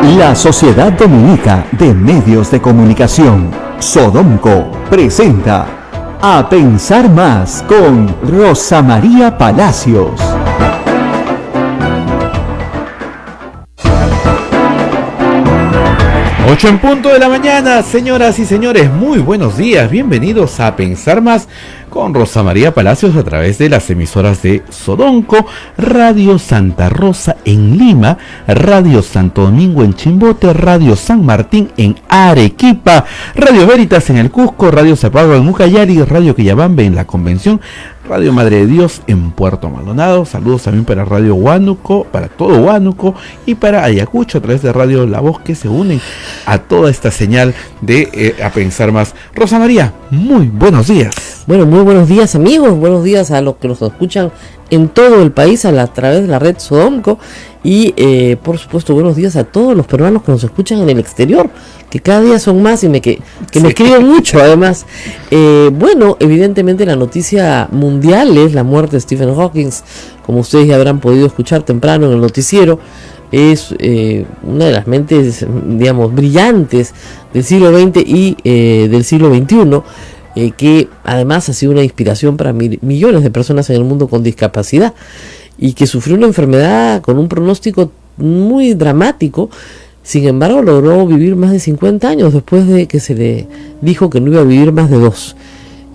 La Sociedad Dominica de Medios de Comunicación, Sodomco, presenta A Pensar Más con Rosa María Palacios. 8 en punto de la mañana, señoras y señores, muy buenos días, bienvenidos a Pensar Más con Rosa María Palacios a través de las emisoras de Sodomco, Radio Santa Rosa en Lima, Radio Santo Domingo en Chimbote, Radio San Martín en Arequipa, Radio Veritas en el Cusco, Radio Zapagua en Ucayali, Radio Quillabambe en la Convención, Radio Madre de Dios en Puerto Maldonado. Saludos también para Radio Huánuco, para todo Huánuco y para Ayacucho a través de Radio La Voz, que se unen a toda esta señal de A Pensar Más. Rosa María, muy buenos días. Bueno, muy buenos días, amigos, buenos días a los que nos escuchan en todo el país a través de la red Sodomco y por supuesto buenos días a todos los peruanos que nos escuchan en el exterior, que cada día son más y que me escriben mucho además. Bueno, evidentemente la noticia mundial es la muerte de Stephen Hawking, como ustedes ya habrán podido escuchar temprano en el noticiero. Es una de las mentes, digamos, brillantes del siglo XX y del siglo XXI, que además ha sido una inspiración para millones de personas en el mundo con discapacidad y que sufrió una enfermedad con un pronóstico muy dramático. Sin embargo, logró vivir más de 50 años después de que se le dijo que no iba a vivir más de 2.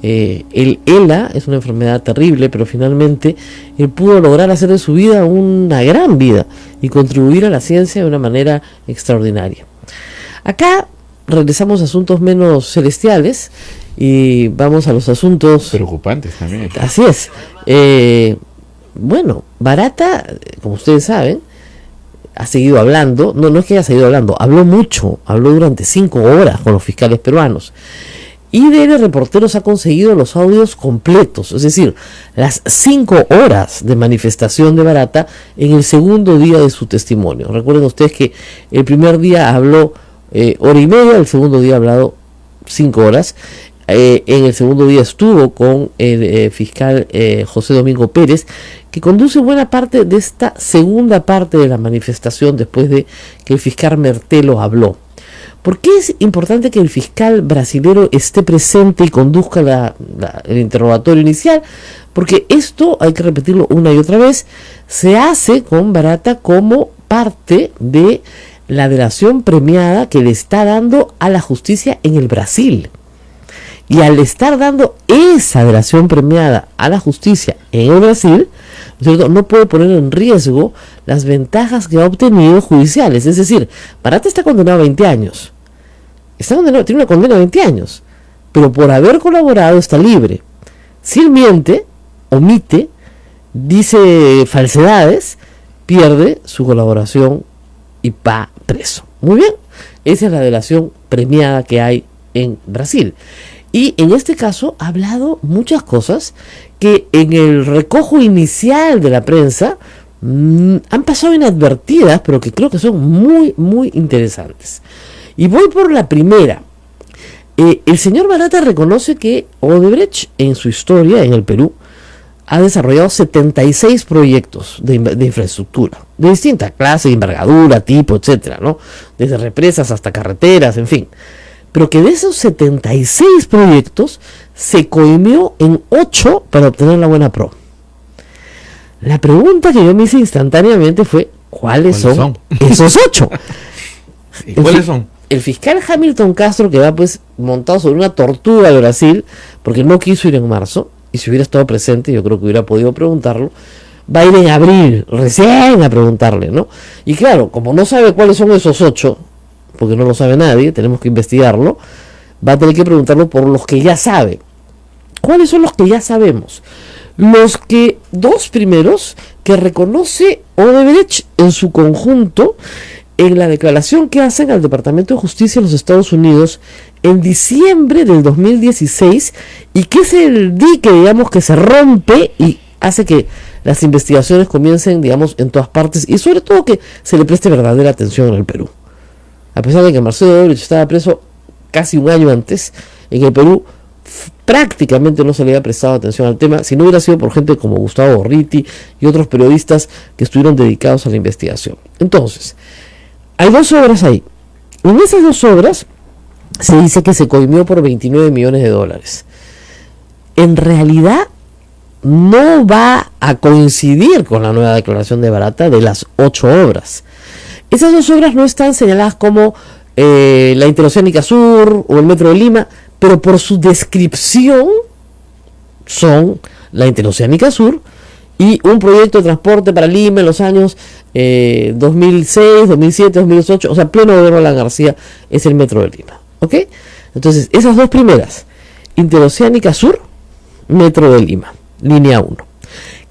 El ELA es una enfermedad terrible, pero finalmente él pudo lograr hacer de su vida una gran vida y contribuir a la ciencia de una manera extraordinaria. Acá regresamos a asuntos menos celestiales y vamos a los asuntos preocupantes también. Así es. Bueno, Barata, como ustedes saben, ha seguido hablando. No es que haya seguido hablando, habló mucho, habló durante 5 horas con los fiscales peruanos. IDN Reporteros ha conseguido los audios completos, es decir, las 5 horas de manifestación de Barata en el segundo día de su testimonio. Recuerden ustedes que el primer día habló hora y media, el segundo día ha hablado 5 horas. En el segundo día estuvo con el fiscal José Domingo Pérez, que conduce buena parte de esta segunda parte de la manifestación después de que el fiscal Mertelo habló. ¿Por qué es importante que el fiscal brasilero esté presente y conduzca el interrogatorio inicial? Porque esto, hay que repetirlo una y otra vez, se hace con Barata como parte de la delación premiada que le está dando a la justicia en el Brasil. Y al estar dando esa delación premiada a la justicia en el Brasil, ¿cierto?, no puede poner en riesgo las ventajas que ha obtenido judiciales. Es decir, Barata está condenado a 20 años. Tiene una condena de 20 años. Pero por haber colaborado está libre. Si él miente, omite, dice falsedades, pierde su colaboración y va preso. Muy bien. Esa es la delación premiada que hay en Brasil. Y en este caso ha hablado muchas cosas que en el recojo inicial de la prensa han pasado inadvertidas, pero que creo que son muy, muy interesantes. Y voy por la primera. El señor Barata reconoce que Odebrecht en su historia en el Perú ha desarrollado 76 proyectos de infraestructura, de distinta clase, envergadura, tipo, etcétera, ¿no? Desde represas hasta carreteras, en fin. Pero que de esos 76 proyectos se coimió en 8 para obtener la buena pro. La pregunta que yo me hice instantáneamente fue, ¿cuáles son esos 8? ¿Y cuáles son? El fiscal Hamilton Castro, que va pues montado sobre una tortuga de Brasil, porque no quiso ir en marzo, y si hubiera estado presente yo creo que hubiera podido preguntarlo, va a ir en abril, recién a preguntarle, ¿no? Y claro, como no sabe cuáles son esos 8, porque no lo sabe nadie, tenemos que investigarlo, va a tener que preguntarlo por los que ya sabe. ¿Cuáles son los que ya sabemos? Los 2 primeros que reconoce Odebrecht en su conjunto en la declaración que hacen al Departamento de Justicia de los Estados Unidos en diciembre del 2016, y que es el dique, digamos, que se rompe y hace que las investigaciones comiencen, digamos, en todas partes, y sobre todo que se le preste verdadera atención en el Perú. A pesar de que Marcelo Odebrecht estaba preso casi un año antes, en el Perú prácticamente no se le había prestado atención al tema, si no hubiera sido por gente como Gustavo Gorriti y otros periodistas que estuvieron dedicados a la investigación. Entonces, hay dos obras ahí. En esas dos obras se dice que se coimió por 29 millones de dólares. En realidad no va a coincidir con la nueva declaración de Barata de las 8 obras. Esas dos obras no están señaladas como la Interoceánica Sur o el Metro de Lima, pero por su descripción son la Interoceánica Sur y un proyecto de transporte para Lima en los años 2006, 2007, 2008, o sea, pleno gobierno de Alan García, es el Metro de Lima. ¿Ok? Entonces, esas dos primeras, Interoceánica Sur, Metro de Lima, línea 1.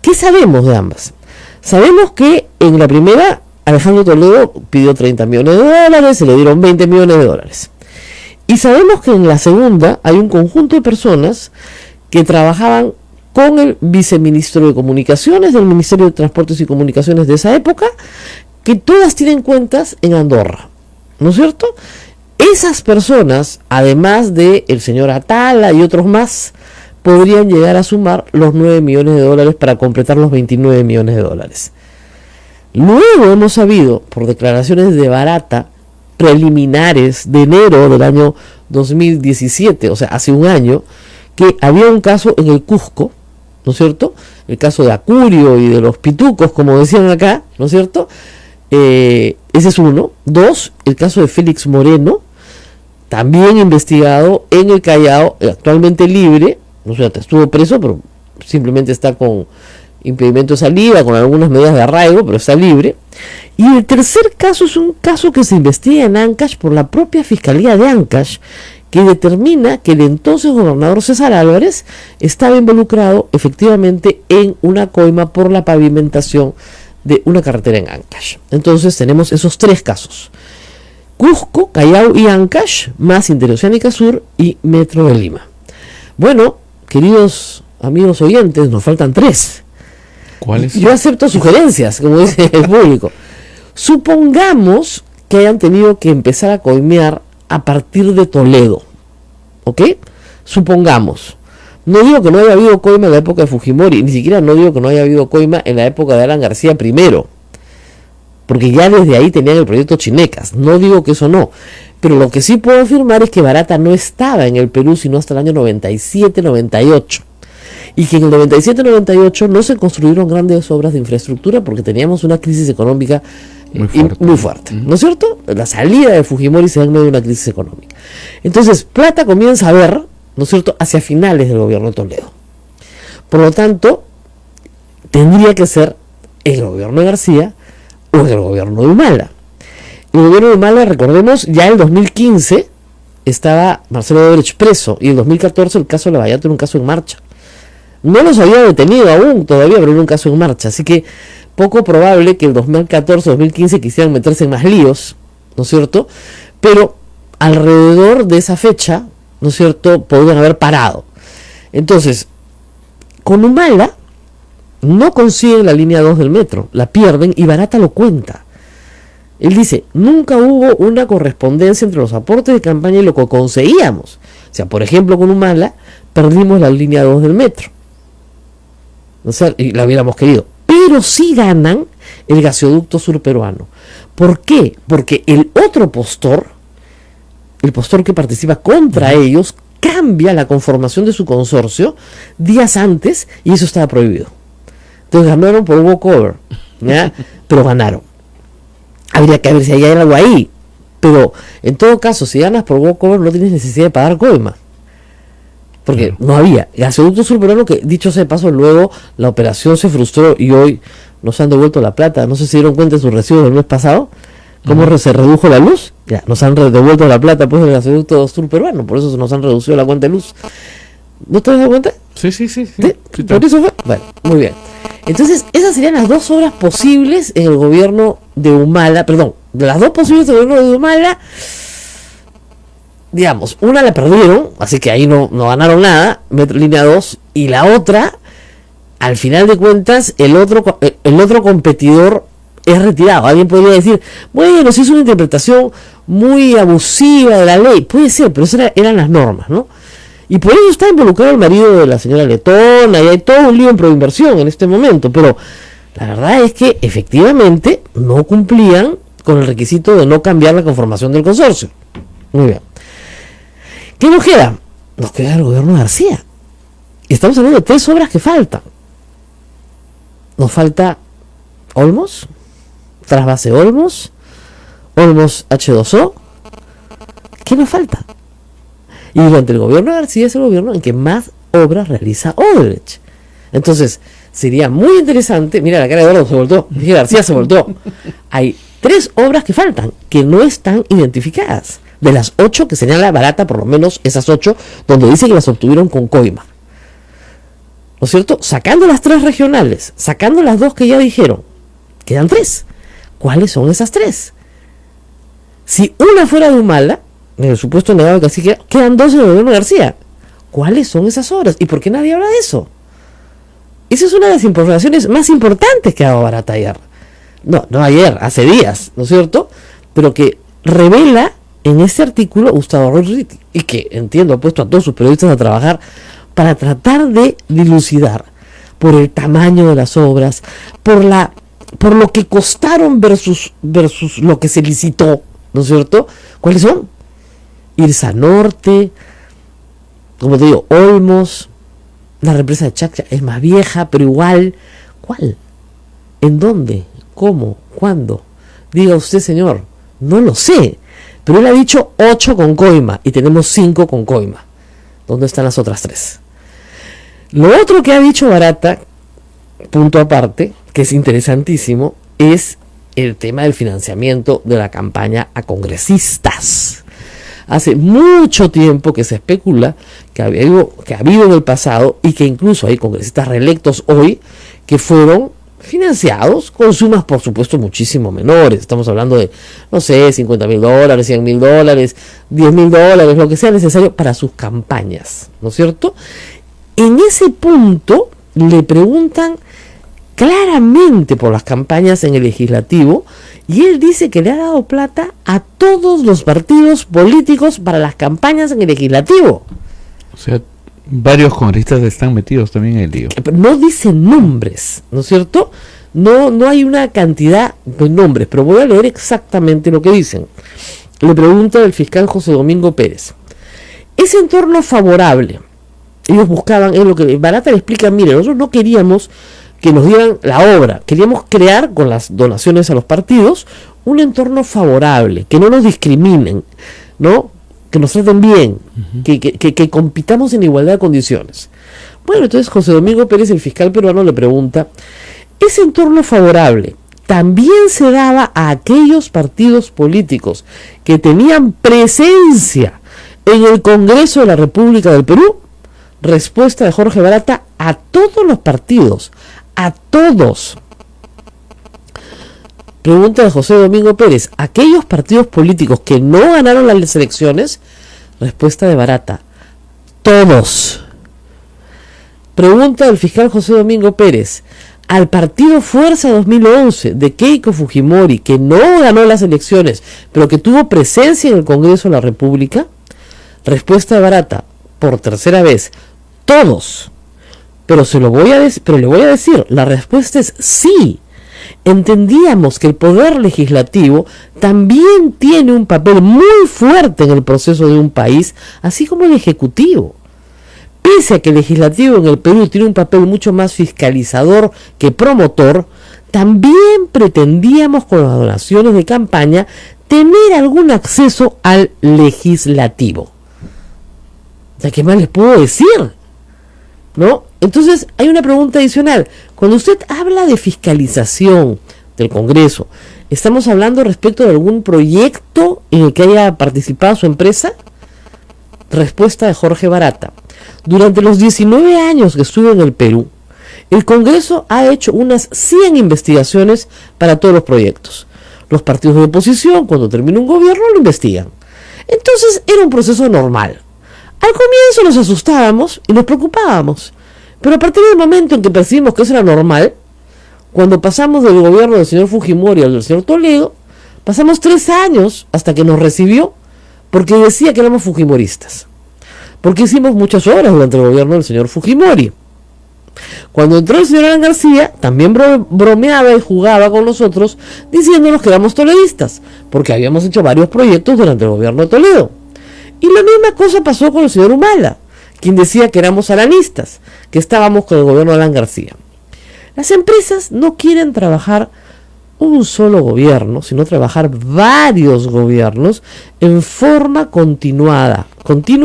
¿Qué sabemos de ambas? Sabemos que en la primera, Alejandro Toledo pidió 30 millones de dólares, se le dieron 20 millones de dólares. Y sabemos que en la segunda hay un conjunto de personas que trabajaban con el viceministro de Comunicaciones del Ministerio de Transportes y Comunicaciones de esa época, que todas tienen cuentas en Andorra, ¿no es cierto? Esas personas, además de el señor Atala y otros más, podrían llegar a sumar los 9 millones de dólares para completar los 29 millones de dólares. Luego hemos sabido, por declaraciones de Barata, preliminares de enero del año 2017, o sea, hace un año, que había un caso en el Cusco, ¿no es cierto? El caso de Acurio y de los pitucos, como decían acá, ¿no es cierto? Ese es uno. Dos, el caso de Félix Moreno, también investigado en el Callao, actualmente libre, no sé, estuvo preso, pero simplemente está con impedimento de salida, con algunas medidas de arraigo, pero está libre. Y el tercer caso es un caso que se investiga en Ancash por la propia Fiscalía de Ancash, que determina que el entonces gobernador César Álvarez estaba involucrado efectivamente en una coima por la pavimentación de una carretera en Ancash. Entonces tenemos esos tres casos: Cusco, Callao y Ancash, más Interoceánica Sur y Metro de Lima. Bueno, queridos amigos oyentes, nos faltan tres. ¿Cuáles? Yo acepto sugerencias, como dice el público. Supongamos que hayan tenido que empezar a coimear a partir de Toledo, ¿ok? Supongamos. No digo que no haya habido coima en la época de Fujimori, ni siquiera no digo que no haya habido coima en la época de Alan García primero, porque ya desde ahí tenían el proyecto Chinecas. No digo que eso no, pero lo que sí puedo afirmar es que Barata no estaba en el Perú sino hasta el año 97-98. Y que en el 97-98 no se construyeron grandes obras de infraestructura porque teníamos una crisis económica muy fuerte, ¿no es cierto? La salida de Fujimori se da en medio de una crisis económica. Entonces, plata comienza a ver, ¿no es cierto?, hacia finales del gobierno de Toledo. Por lo tanto, tendría que ser en el gobierno de García o en el gobierno de Humala. El gobierno de Humala, recordemos, ya en el 2015 estaba Marcelo Odebrecht preso y en el 2014 el caso de Lavallato era un caso en marcha. No los había detenido aún todavía, pero era un caso en marcha. Así que poco probable que el 2014-2015 quisieran meterse en más líos, ¿no es cierto? Pero alrededor de esa fecha, ¿no es cierto?, podrían haber parado. Entonces, con Humala no consiguen la línea 2 del metro, la pierden y Barata lo cuenta. Él dice, nunca hubo una correspondencia entre los aportes de campaña y lo que conseguíamos. O sea, por ejemplo, con Humala perdimos la línea 2 del metro. O sea, y la hubiéramos querido. Pero sí ganan el gasoducto surperuano. ¿Por qué? Porque el otro postor, el postor que participa contra ellos, cambia la conformación de su consorcio días antes y eso estaba prohibido. Entonces ganaron por walkover, ¿ya? Pero ganaron. Habría que ver si hay algo ahí. Pero en todo caso, si ganas por walkover no tienes necesidad de pagar coima. Porque no había. Gasoducto surperuano, que dicho sea de paso, luego la operación se frustró y hoy nos han devuelto la plata. No sé si dieron cuenta de sus recibos del mes pasado. ¿Cómo se redujo la luz? Ya, nos han devuelto la plata pues del gasoducto surperuano. Por eso nos han reducido la cuenta de luz. ¿No te das cuenta? Sí. ¿Sí? ¿Por eso fue? Bueno, muy bien. Entonces, esas serían las dos obras posibles en el gobierno de Humala. Perdón, de las dos posibles en el gobierno de Humala, digamos, una la perdieron, así que ahí no ganaron nada, Metro Línea 2, y la otra, al final de cuentas, el otro competidor es retirado. Alguien podría decir, bueno, si es una interpretación muy abusiva de la ley, puede ser, pero esas eran las normas, ¿no? Y por eso está involucrado el marido de la señora Letona, y hay todo un lío en proinversión en este momento, pero la verdad es que efectivamente no cumplían con el requisito de no cambiar la conformación del consorcio. Muy bien. ¿Qué nos queda? Nos queda el gobierno de García. Y estamos hablando de 3 obras que faltan. Nos falta Olmos, trasvase Olmos, Olmos H2O. ¿Qué nos falta? Y durante el gobierno de García es el gobierno en que más obras realiza Odebrecht. Entonces, sería muy interesante. Mira, la cara de Eduardo se volteó. Dije, García se volteó. Hay 3 obras que faltan, que no están identificadas. De las 8 que señala Barata, por lo menos esas 8, donde dice que las obtuvieron con coima. ¿No es cierto? Sacando las 3 regionales, sacando las 2 que ya dijeron, quedan 3. ¿Cuáles son esas 3? Si una fuera de Humala, en el supuesto negado que así quedan 2 en el gobierno de García. ¿Cuáles son esas obras? ¿Y por qué nadie habla de eso? Esa es una de las informaciones más importantes que ha dado Barata ayer. No ayer, hace días, ¿no es cierto? Pero que revela en este artículo Gustavo Ruiz, y que entiendo ha puesto a todos sus periodistas a trabajar para tratar de dilucidar por el tamaño de las obras, por lo que costaron versus lo que se licitó, ¿no es cierto? ¿Cuáles son? Irsa Norte, como te digo, Olmos, la represa de Chaccha es más vieja, pero igual, ¿cuál? ¿En dónde? ¿Cómo? ¿Cuándo? Diga usted, señor, no lo sé, pero él ha dicho 8 con coima y tenemos 5 con coima. ¿Dónde están las otras 3? Lo otro que ha dicho Barata, punto aparte, que es interesantísimo, es el tema del financiamiento de la campaña a congresistas. Hace mucho tiempo que se especula que ha habido en el pasado, y que incluso hay congresistas reelectos hoy que fueron financiados con sumas, por supuesto, muchísimo menores. Estamos hablando de, no sé, $50,000, $100,000, $10,000, lo que sea necesario para sus campañas, ¿no es cierto? En ese punto le preguntan claramente por las campañas en el legislativo, y él dice que le ha dado plata a todos los partidos políticos para las campañas en el legislativo. O sea, varios congresistas están metidos también en el lío. No dice nombres, ¿no es cierto? No hay una cantidad de nombres, pero voy a leer exactamente lo que dicen. Le pregunta el fiscal José Domingo Pérez: ese entorno favorable, ellos buscaban, es lo que Barata le explica, mire, nosotros no queríamos que nos dieran la obra, queríamos crear con las donaciones a los partidos un entorno favorable, que no nos discriminen, ¿no? Que nos traten bien, que compitamos en igualdad de condiciones. Bueno, entonces José Domingo Pérez, el fiscal peruano, le pregunta: ese entorno favorable también se daba a aquellos partidos políticos que tenían presencia en el Congreso de la República del Perú. Respuesta de Jorge Barata: a todos los partidos, a todos. Pregunta de José Domingo Pérez: ¿aquellos partidos políticos que no ganaron las elecciones? Respuesta de Barata: todos. Pregunta del fiscal José Domingo Pérez: ¿al partido Fuerza 2011 de Keiko Fujimori, que no ganó las elecciones, pero que tuvo presencia en el Congreso de la República? Respuesta de Barata, por tercera vez: todos. Pero le voy a decir, la respuesta es sí. Entendíamos que el poder legislativo también tiene un papel muy fuerte en el proceso de un país, así como el ejecutivo. Pese a que el legislativo en el Perú tiene un papel mucho más fiscalizador que promotor, también pretendíamos con las donaciones de campaña tener algún acceso al legislativo. O sea, ¿qué más les puedo decir? ¿No? Entonces hay una pregunta adicional. Cuando usted habla de fiscalización del Congreso, ¿estamos hablando respecto de algún proyecto en el que haya participado su empresa? Respuesta de Jorge Barata: durante los 19 años que estuve en el Perú, el Congreso ha hecho unas 100 investigaciones para todos los proyectos. Los partidos de oposición, cuando termina un gobierno, lo investigan. Entonces era un proceso normal. Al comienzo nos asustábamos y nos preocupábamos, pero a partir del momento en que percibimos que eso era normal, cuando pasamos del gobierno del señor Fujimori al del señor Toledo, pasamos 3 años hasta que nos recibió, porque decía que éramos fujimoristas, porque hicimos muchas obras durante el gobierno del señor Fujimori. Cuando entró el señor Alan García, también bromeaba y jugaba con nosotros, diciéndonos que éramos toledistas, porque habíamos hecho varios proyectos durante el gobierno de Toledo. Y la misma cosa pasó con el señor Humala, quien decía que éramos alanistas, que estábamos con el gobierno de Alan García. Las empresas no quieren trabajar un solo gobierno, sino trabajar varios gobiernos en forma continua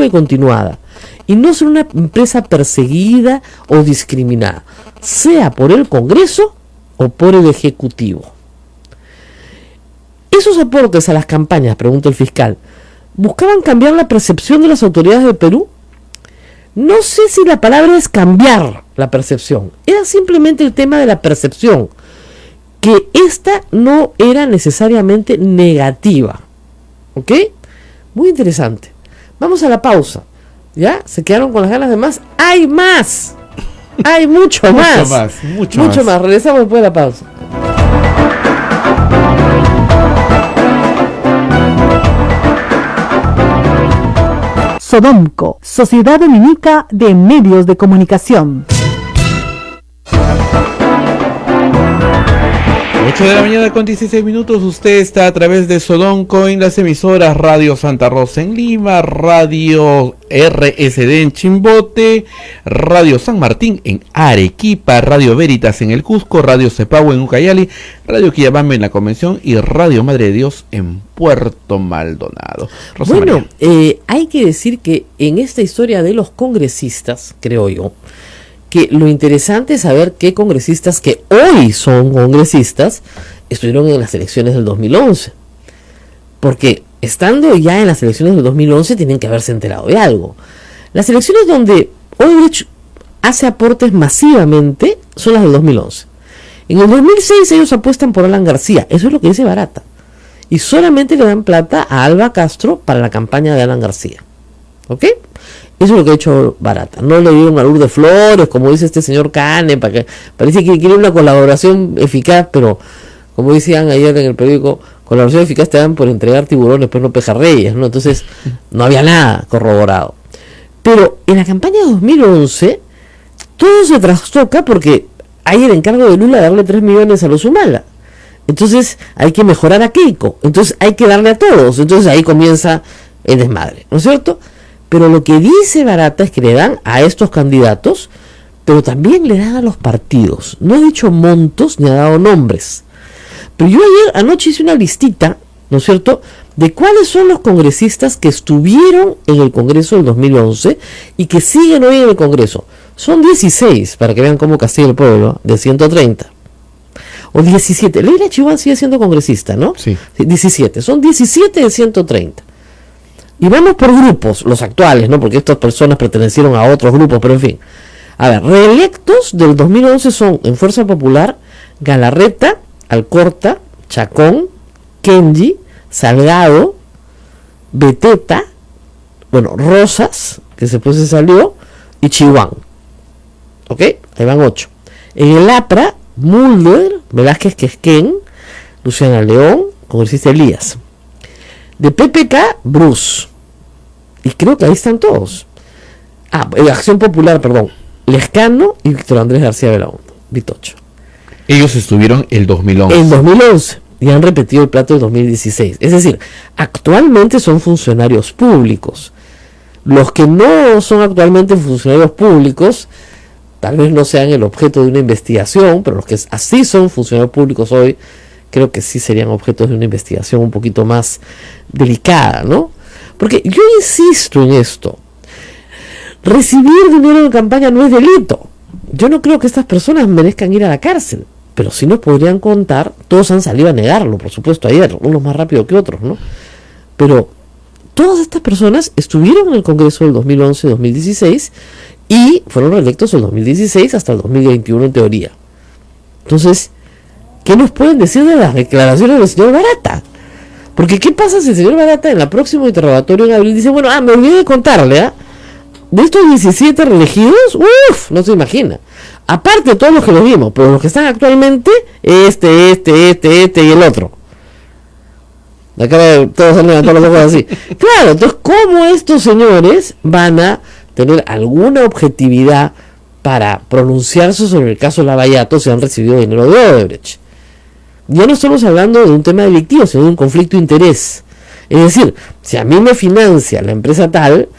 y continuada, y no ser una empresa perseguida o discriminada, sea por el Congreso o por el Ejecutivo. Esos aportes a las campañas, pregunta el fiscal, ¿buscaban cambiar la percepción de las autoridades de Perú? No sé si la palabra es cambiar la percepción, era simplemente el tema de la percepción, que esta no era necesariamente negativa. ¿Ok? Muy interesante. Vamos a la pausa. ¿Ya? ¿Se quedaron con las ganas de más? ¡Hay más! ¡Hay mucho más! Mucho más. Regresamos después de la pausa. Sodomco, Sociedad Dominica de Medios de Comunicación. 8 de la mañana con 16 minutos, usted está a través de Sodomco en las emisoras Radio Santa Rosa en Lima, Radio RSD en Chimbote, Radio San Martín en Arequipa, Radio Veritas en el Cusco, Radio Cepagua en Ucayali, Radio Quillabamba en la Convención y Radio Madre de Dios en Puerto Maldonado. Rosa bueno, hay que decir que en esta historia de los congresistas, creo yo, que lo interesante es saber qué congresistas que hoy son congresistas estuvieron en las elecciones del 2011. Porque estando ya en las elecciones del 2011 tienen que haberse enterado de algo. Las elecciones donde Odebrecht hace aportes masivamente son las del 2011. En el 2006 ellos apuestan por Alan García, eso es lo que dice Barata. Y solamente le dan plata a Alba Castro para la campaña de Alan García. ¿Ok? Eso es lo que ha hecho Barata. No le dieron a Lourdes Flores, como dice este señor Cane, para que parece que quiere una colaboración eficaz, pero como decían ayer en el periódico, colaboración eficaz te dan por entregar tiburones, pero no pejerreyes, ¿no? Entonces no había nada corroborado. Pero en la campaña de 2011 todo se trastoca porque hay el encargo de Lula de darle 3 millones a los Humala. Entonces hay que mejorar a Keiko. Entonces hay que darle a todos. Entonces ahí comienza el desmadre, ¿no es cierto? Pero lo que dice Barata es que le dan a estos candidatos, pero también le dan a los partidos. No ha dicho montos ni ha dado nombres. Pero yo anoche hice una listita, ¿no es cierto?, de cuáles son los congresistas que estuvieron en el Congreso del 2011 y que siguen hoy en el Congreso. Son 16, para que vean cómo castiga el pueblo, de 130. O 17. Leila Chihuahua sigue siendo congresista, ¿no? Sí. 17. Son 17 de 130. Y vamos por grupos, los actuales, ¿no? Porque estas personas pertenecieron a otros grupos, pero en fin. A ver, reelectos del 2011 son, en Fuerza Popular, Galarreta, Alcorta, Chacón, Kenji, Salgado, Beteta, bueno, Rosas, que después se salió, y Chihuahua. ¿Ok? Ahí van 8. En el APRA, Mulder, Velázquez Quesquén, Luciana León, congresista Elías. De PPK, Bruce. Y creo que ahí están todos. Acción Popular, perdón. Lescano y Víctor Andrés García Belaúnde. Vitocho. Ellos estuvieron el 2011. En 2011. Y han repetido el plato del 2016. Es decir, actualmente son funcionarios públicos. Los que no son actualmente funcionarios públicos, tal vez no sean el objeto de una investigación, pero los que así son funcionarios públicos hoy, creo que sí serían objetos de una investigación un poquito más delicada, ¿no? Porque yo insisto en esto. Recibir dinero de campaña no es delito. Yo no creo que estas personas merezcan ir a la cárcel, pero sí nos podrían contar. Todos han salido a negarlo, por supuesto, ayer, unos más rápido que otros, ¿no? Pero todas estas personas estuvieron en el Congreso del 2011-2016 y fueron reelectos del 2016 hasta el 2021 en teoría. Entonces, ¿qué nos pueden decir de las declaraciones del señor Barata? Porque ¿qué pasa si el señor Barata en el próximo interrogatorio en abril dice, bueno, me olvidé de contarle, de estos 17 reelegidos, no se imagina. Aparte de todos los que los vimos, pero los que están actualmente, este y el otro. La cara de todos han levantado los ojos así. Claro, entonces, ¿cómo estos señores van a tener alguna objetividad para pronunciarse sobre el caso Lavallato si han recibido dinero de Odebrecht. Ya no estamos hablando de un tema delictivo, sino de un conflicto de interés. Es decir, si a mí me financia la empresa tal,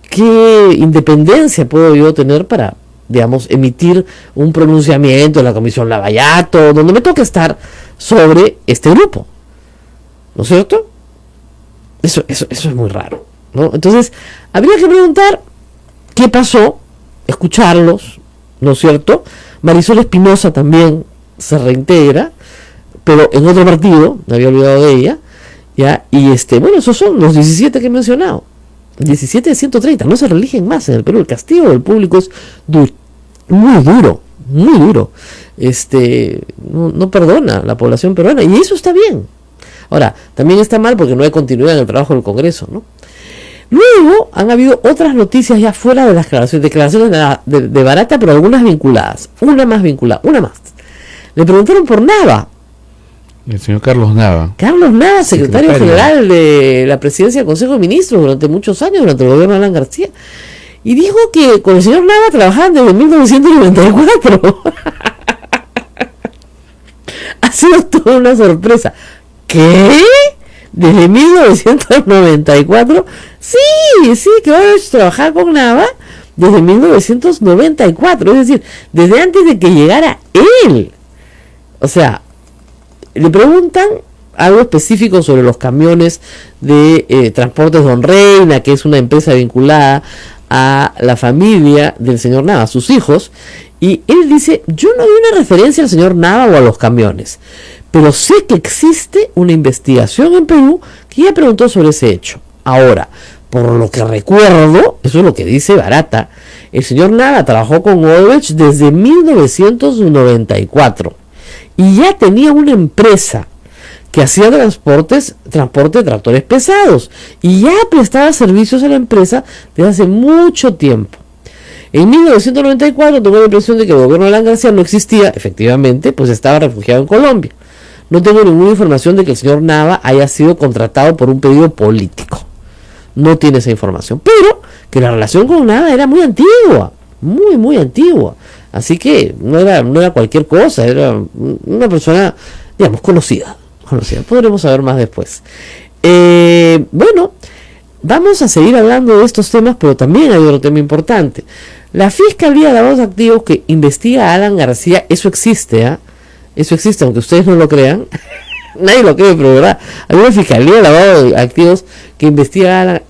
¿qué independencia puedo yo tener para, digamos, emitir un pronunciamiento en la Comisión Lavallato, donde me toca estar sobre este grupo? ¿No es cierto? Eso es muy raro, ¿no? Entonces, habría que preguntar qué pasó, escucharlos, ¿no es cierto? Marisol Espinosa también se reintegra, pero en otro partido, me había olvidado de ella, ¿ya? Y bueno, esos son los 17 que he mencionado. 17 de 130, no se reeligen más en el Perú. El castigo del público es muy duro, muy duro. No perdona a la población peruana, y eso está bien. Ahora, también está mal porque no hay continuidad en el trabajo del Congreso, ¿no? Luego han habido otras noticias ya fuera de las declaraciones de Barata, pero algunas vinculadas. Una más. Le preguntaron por Nava. El señor Carlos Nava. Carlos Nava, secretario general de la presidencia del Consejo de Ministros durante muchos años, durante el gobierno de Alan García. Y dijo que con el señor Nava trabajaban desde 1994. Ha sido toda una sorpresa. ¿Qué? ¿Desde 1994? Sí, que va a trabajar con Nava desde 1994. Es decir, desde antes de que llegara él. O sea, le preguntan algo específico sobre los camiones de Transportes Don Reina, que es una empresa vinculada a la familia del señor Nava, a sus hijos, y él dice: yo no di una referencia al señor Nava o a los camiones, pero sé que existe una investigación en Perú que ya preguntó sobre ese hecho. Ahora, por lo que recuerdo, eso es lo que dice Barata, el señor Nava trabajó con Odebrecht desde 1994 y ya tenía una empresa que hacía transporte de tractores pesados y ya prestaba servicios a la empresa desde hace mucho tiempo. En 1994 tuve la impresión de que el gobierno de Alan García no existía, efectivamente, pues estaba refugiado en Colombia. No tengo ninguna información de que el señor Nava haya sido contratado por un pedido político. No tiene esa información. Pero que la relación con Nava era muy antigua. Muy antigua. Así que no era cualquier cosa. Era una persona, digamos, conocida. Podremos saber más después. Bueno, vamos a seguir hablando de estos temas, pero también hay otro tema importante. La Fiscalía de Lavados de Activos que investiga a Alan García, eso existe, ¿ah? Eso existe, aunque ustedes no lo crean. Nadie lo cree, pero verdad. Hay una Fiscalía de Lavado de Activos que investiga a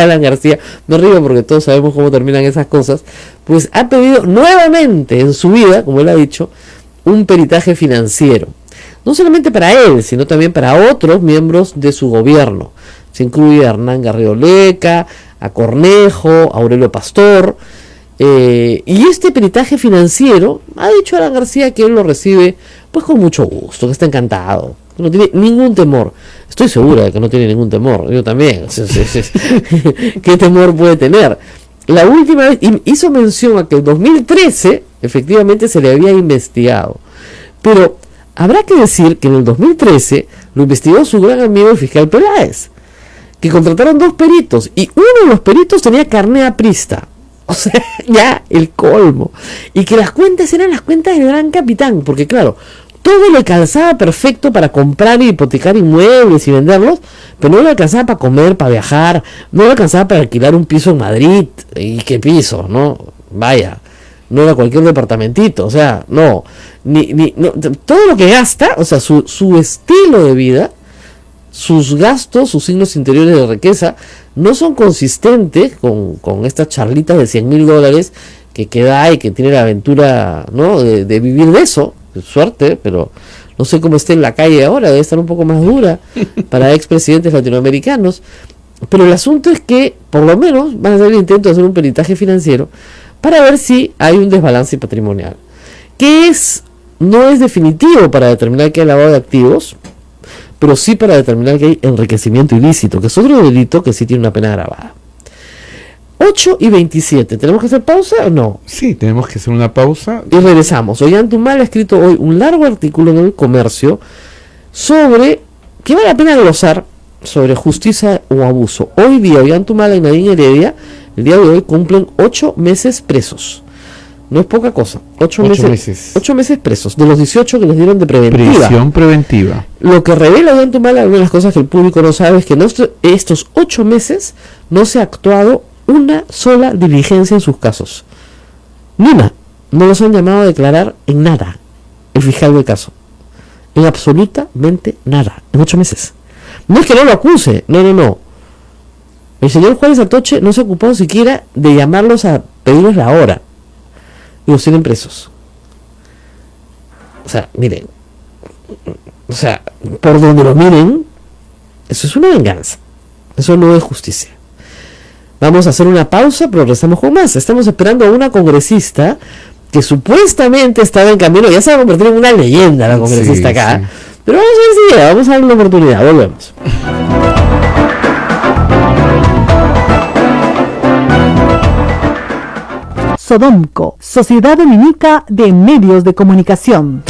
Alan García. Me río porque todos sabemos cómo terminan esas cosas. Pues ha pedido nuevamente en su vida, como él ha dicho, un peritaje financiero. No solamente para él, sino también para otros miembros de su gobierno. Se incluye a Hernán Garrido Leca, a Cornejo, a Aurelio Pastor. Y este peritaje financiero, ha dicho Alan García que él lo recibe pues con mucho gusto, que está encantado, que no tiene ningún temor. Estoy segura de que no tiene ningún temor, yo también. ¿Qué temor puede tener? La última vez hizo mención a que en 2013 efectivamente se le había investigado, pero habrá que decir que en el 2013 lo investigó su gran amigo el fiscal Peláez, que contrataron 2 peritos y uno de los peritos tenía carné aprista. O sea, ya el colmo. Y que las cuentas eran las cuentas del gran capitán, porque claro, todo le calzaba perfecto para comprar y hipotecar inmuebles y venderlos, pero no le alcanzaba para comer, para viajar, no le alcanzaba para alquilar un piso en Madrid. ¿Y qué piso? No, vaya, no era cualquier departamentito, o sea, no, todo lo que gasta, o sea, su estilo de vida, sus gastos, sus signos interiores de riqueza, no son consistentes con estas charlitas de $100,000 que da y que tiene la aventura, ¿no?, de vivir de eso. Suerte, pero no sé cómo esté en la calle ahora, debe estar un poco más dura para expresidentes latinoamericanos. Pero el asunto es que por lo menos van a hacer el intento de hacer un peritaje financiero para ver si hay un desbalance patrimonial, que no es definitivo para determinar que hay lavado de activos, pero sí para determinar que hay enriquecimiento ilícito, que es otro delito que sí tiene una pena agravada. 8:27, ¿tenemos que hacer pausa o no? Sí, tenemos que hacer una pausa. Y regresamos. Ollanthumal ha escrito hoy un largo artículo en El Comercio sobre, que vale la pena glosar, sobre justicia o abuso. Hoy día Ollanthumal y Nadine Heredia, el día de hoy, cumplen 8 meses presos. No es poca cosa. 8 8 meses. meses. 8 meses presos, de los 18 que les dieron de preventiva. Prisión preventiva. Lo que revela Ollanta Humala, una de las cosas que el público no sabe, es que en estos 8 meses no se ha actuado una sola diligencia en sus casos. Ni una. No los han llamado a declarar en nada el fiscal del caso. En absolutamente nada. En 8 meses. No es que no lo acuse. No. El señor Juárez Atoche no se ha ocupado siquiera de llamarlos a pedirles la hora. Y los tienen presos. O sea, miren. O sea, por donde lo miren, eso es una venganza. Eso no es justicia. Vamos a hacer una pausa, pero regresamos con más. Estamos esperando a una congresista que supuestamente estaba en camino. Ya se va a convertir en una leyenda la congresista acá. Sí. Pero vamos a ver si llega. Vamos a darle una oportunidad. Volvemos. Sodomco, Sociedad Dominica de Medios de Comunicación.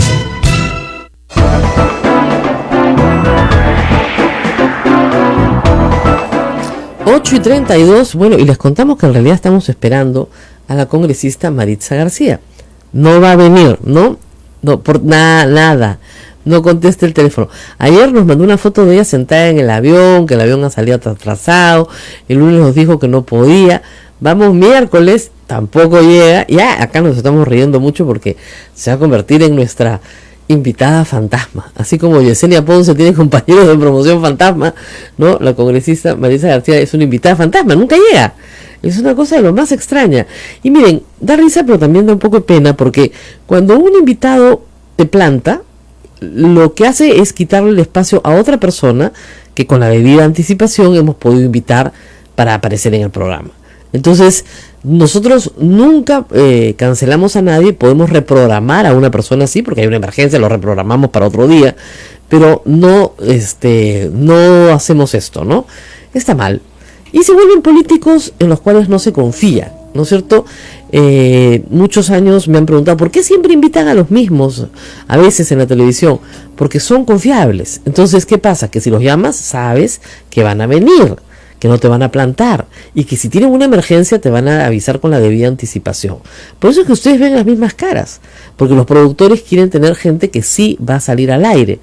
Ocho y 32, bueno, y les contamos que en realidad estamos esperando a la congresista Maritza García. No va a venir, ¿no? No, por nada. No conteste el teléfono. Ayer nos mandó una foto de ella sentada en el avión, que el avión ha salido atrasado. El lunes nos dijo que no podía. Vamos miércoles, tampoco llega. Ya acá nos estamos riendo mucho porque se va a convertir en nuestra invitada fantasma. Así como Yesenia Ponce tiene compañeros de promoción fantasma, ¿no? La congresista Maritza García es una invitada fantasma, nunca llega. Es una cosa de lo más extraña. Y miren, da risa, pero también da un poco de pena, porque cuando un invitado te planta, lo que hace es quitarle el espacio a otra persona que con la debida anticipación hemos podido invitar para aparecer en el programa. Entonces, nosotros nunca cancelamos a nadie, podemos reprogramar a una persona así, porque hay una emergencia, lo reprogramamos para otro día, pero no hacemos esto, ¿no? Está mal. Y se vuelven políticos en los cuales no se confía, ¿no es cierto? Muchos años me han preguntado, ¿por qué siempre invitan a los mismos a veces en la televisión? Porque son confiables. Entonces, ¿qué pasa? Que si los llamas, sabes que van a venir, que no te van a plantar, y que si tienen una emergencia te van a avisar con la debida anticipación. Por eso es que ustedes ven las mismas caras, porque los productores quieren tener gente que sí va a salir al aire,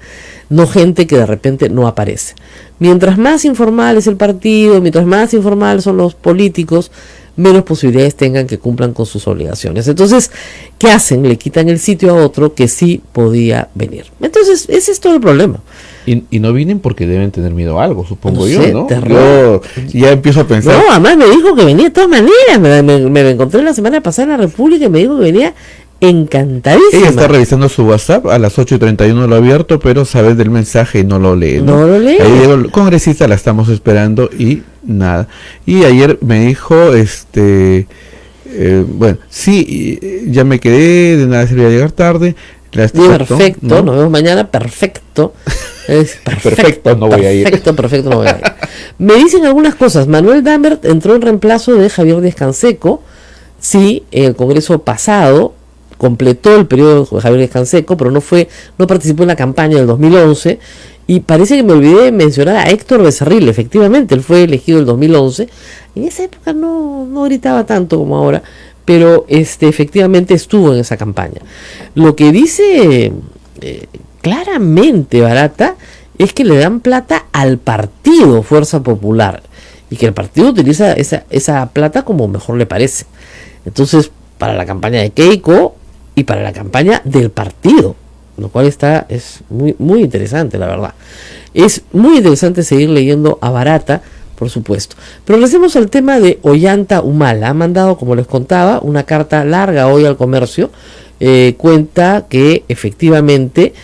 no gente que de repente no aparece. Mientras más informal es el partido, mientras más informal son los políticos, menos posibilidades tengan que cumplan con sus obligaciones. Entonces, ¿qué hacen? Le quitan el sitio a otro que sí podía venir. Entonces, ese es todo el problema. Y no vienen porque deben tener miedo a algo, supongo No yo, sé, ¿no? terror. Yo ya empiezo a pensar. No, además me dijo que venía de todas maneras. Me encontré la semana pasada en la República y me dijo que venía encantadísima. Ella está revisando su WhatsApp, a las 8:31 lo ha abierto, pero sabe del mensaje y no lo lee, ¿no? No lo lee. Ahí llegó el congresista, la estamos esperando y nada. Y ayer me dijo, bueno, sí, ya me quedé, de nada servía llegar tarde. Perfecto, ¿no? Nos vemos mañana, perfecto. Es perfecto, no voy a ir. Perfecto, no voy a ir. Me dicen algunas cosas. Manuel Dambert entró en reemplazo de Javier Díaz Canseco. Sí, en el Congreso pasado completó el periodo de Javier Díaz Canseco, pero no participó en la campaña del 2011. Y parece que me olvidé de mencionar a Héctor Becerril. Efectivamente, él fue elegido en el 2011. En esa época no gritaba tanto como ahora, pero efectivamente estuvo en esa campaña. Lo que dice claramente Barata es que le dan plata al partido Fuerza Popular y que el partido utiliza esa plata como mejor le parece. Entonces, para la campaña de Keiko y para la campaña del partido, lo cual es muy, muy interesante, la verdad. Es muy interesante seguir leyendo a Barata, por supuesto. Pero regresemos al tema de Ollanta Humala. Ha mandado, como les contaba, una carta larga hoy al Comercio. Cuenta que efectivamente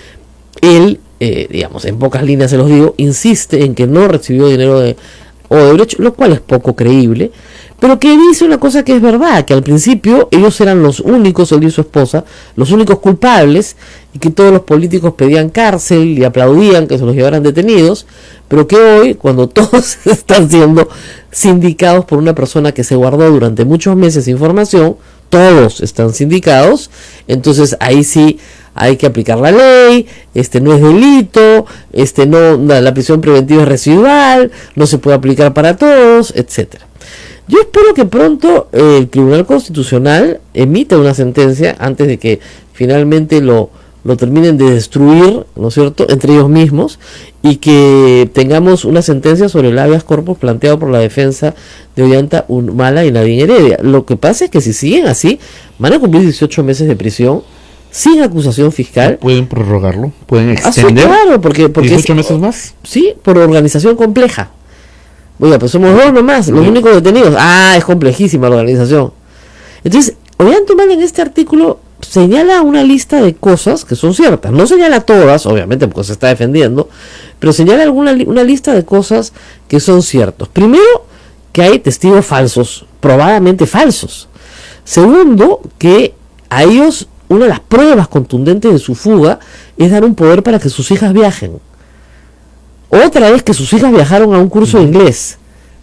él, digamos, en pocas líneas se los digo, insiste en que no recibió dinero de Odebrecht, lo cual es poco creíble, pero que dice una cosa que es verdad, que al principio ellos eran los únicos, él y su esposa, los únicos culpables, y que todos los políticos pedían cárcel y aplaudían que se los llevaran detenidos, pero que hoy, cuando todos están siendo sindicados por una persona que se guardó durante muchos meses información, todos están sindicados, entonces ahí sí hay que aplicar la ley, no es delito, la prisión preventiva es residual, no se puede aplicar para todos, etcétera. Yo espero que pronto el Tribunal Constitucional emita una sentencia antes de que finalmente lo terminen de destruir, ¿no es cierto?, entre ellos mismos, y que tengamos una sentencia sobre el habeas corpus planteado por la defensa de Ollanta Humala y Nadine Heredia. Lo que pasa es que si siguen así, van a cumplir 18 meses de prisión sin acusación fiscal. Pueden prorrogarlo, pueden extender. Sí, claro, porque 18 meses más. Sí, por organización compleja. Oiga, pues somos dos nomás, los únicos detenidos. Es complejísima la organización. Entonces, Ollanta Humala en este artículo señala una lista de cosas que son ciertas. No señala todas, obviamente, porque se está defendiendo, pero señala una lista de cosas que son ciertas. Primero, que hay testigos falsos, probadamente falsos. Segundo, que a ellos una de las pruebas contundentes de su fuga es dar un poder para que sus hijas viajen. Otra es que sus hijas viajaron a un curso de inglés,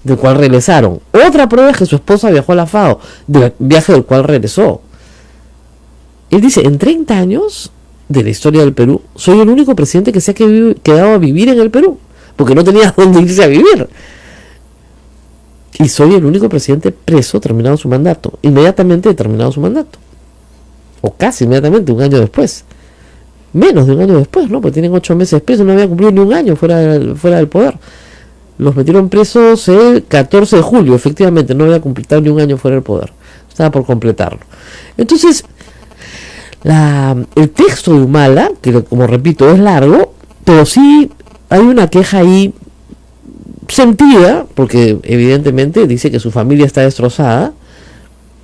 del cual regresaron. Otra prueba es que su esposa viajó a la FAO, del viaje del cual regresó. Él dice, en 30 años de la historia del Perú, soy el único presidente que se ha quedado a vivir en el Perú, porque no tenía dónde irse a vivir. Y soy el único presidente preso terminado su mandato, inmediatamente terminado su mandato. O casi inmediatamente, un año después. Menos de un año después, ¿no? Porque tienen 8 meses presos, no había cumplido ni un año fuera del poder. Los metieron presos el 14 de julio, efectivamente, no había completado ni un año fuera del poder. Estaba por completarlo. Entonces, el texto de Humala, que como repito es largo, pero sí hay una queja ahí sentida, porque evidentemente dice que su familia está destrozada,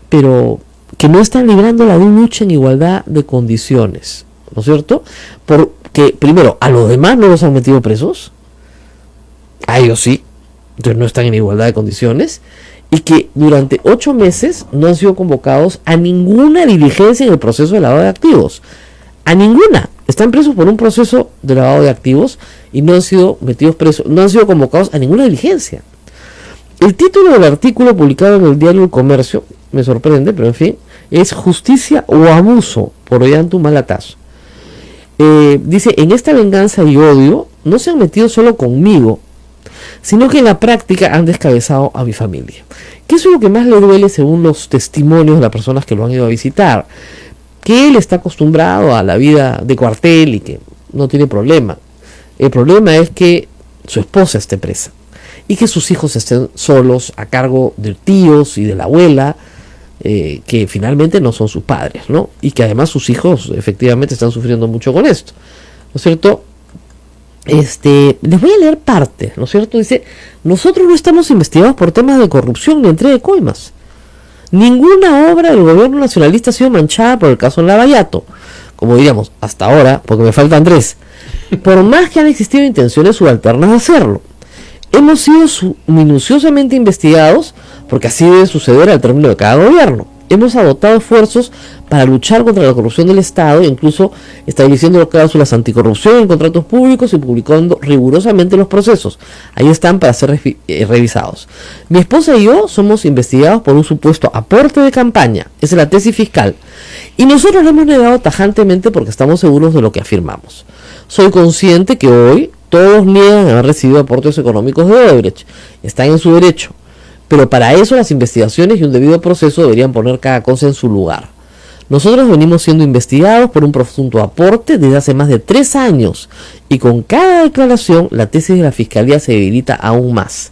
pero que no están librándola de una lucha en igualdad de condiciones, ¿no es cierto? Porque primero, a los demás no los han metido presos, a ellos sí, entonces no están en igualdad de condiciones, y que durante 8 meses no han sido convocados a ninguna diligencia en el proceso de lavado de activos. A ninguna. Están presos por un proceso de lavado de activos y no han sido metidos presos, no han sido convocados a ninguna diligencia. El título del artículo publicado en el diario El Comercio, me sorprende, pero en fin, es Justicia o Abuso por Ollanta Humala Tasso. Dice, en esta venganza y odio no se han metido solo conmigo, sino que en la práctica han descabezado a mi familia. ¿Qué es lo que más le duele según los testimonios de las personas que lo han ido a visitar? Que él está acostumbrado a la vida de cuartel y que no tiene problema. El problema es que su esposa esté presa y que sus hijos estén solos a cargo de tíos y de la abuela, que finalmente no son sus padres, ¿no? Y que además sus hijos efectivamente están sufriendo mucho con esto, ¿no es cierto? Les voy a leer parte, ¿no es cierto? Dice, nosotros no estamos investigados por temas de corrupción ni entrega de coimas. Ninguna obra del gobierno nacionalista ha sido manchada por el caso Lavallato, como diríamos, hasta ahora, porque me faltan 3. Por más que han existido intenciones subalternas de hacerlo. Hemos sido minuciosamente investigados, porque así debe suceder al término de cada gobierno. Hemos adoptado esfuerzos para luchar contra la corrupción del Estado, incluso estableciendo cláusulas anticorrupción en contratos públicos y publicando rigurosamente los procesos. Ahí están para ser revisados. Mi esposa y yo somos investigados por un supuesto aporte de campaña. Esa es la tesis fiscal. Y nosotros lo hemos negado tajantemente porque estamos seguros de lo que afirmamos. Soy consciente que hoy todos niegan haber recibido aportes económicos de Odebrecht. Están en su derecho. Pero para eso las investigaciones y un debido proceso deberían poner cada cosa en su lugar. Nosotros venimos siendo investigados por un presunto aporte desde hace más de 3 años y con cada declaración la tesis de la Fiscalía se debilita aún más.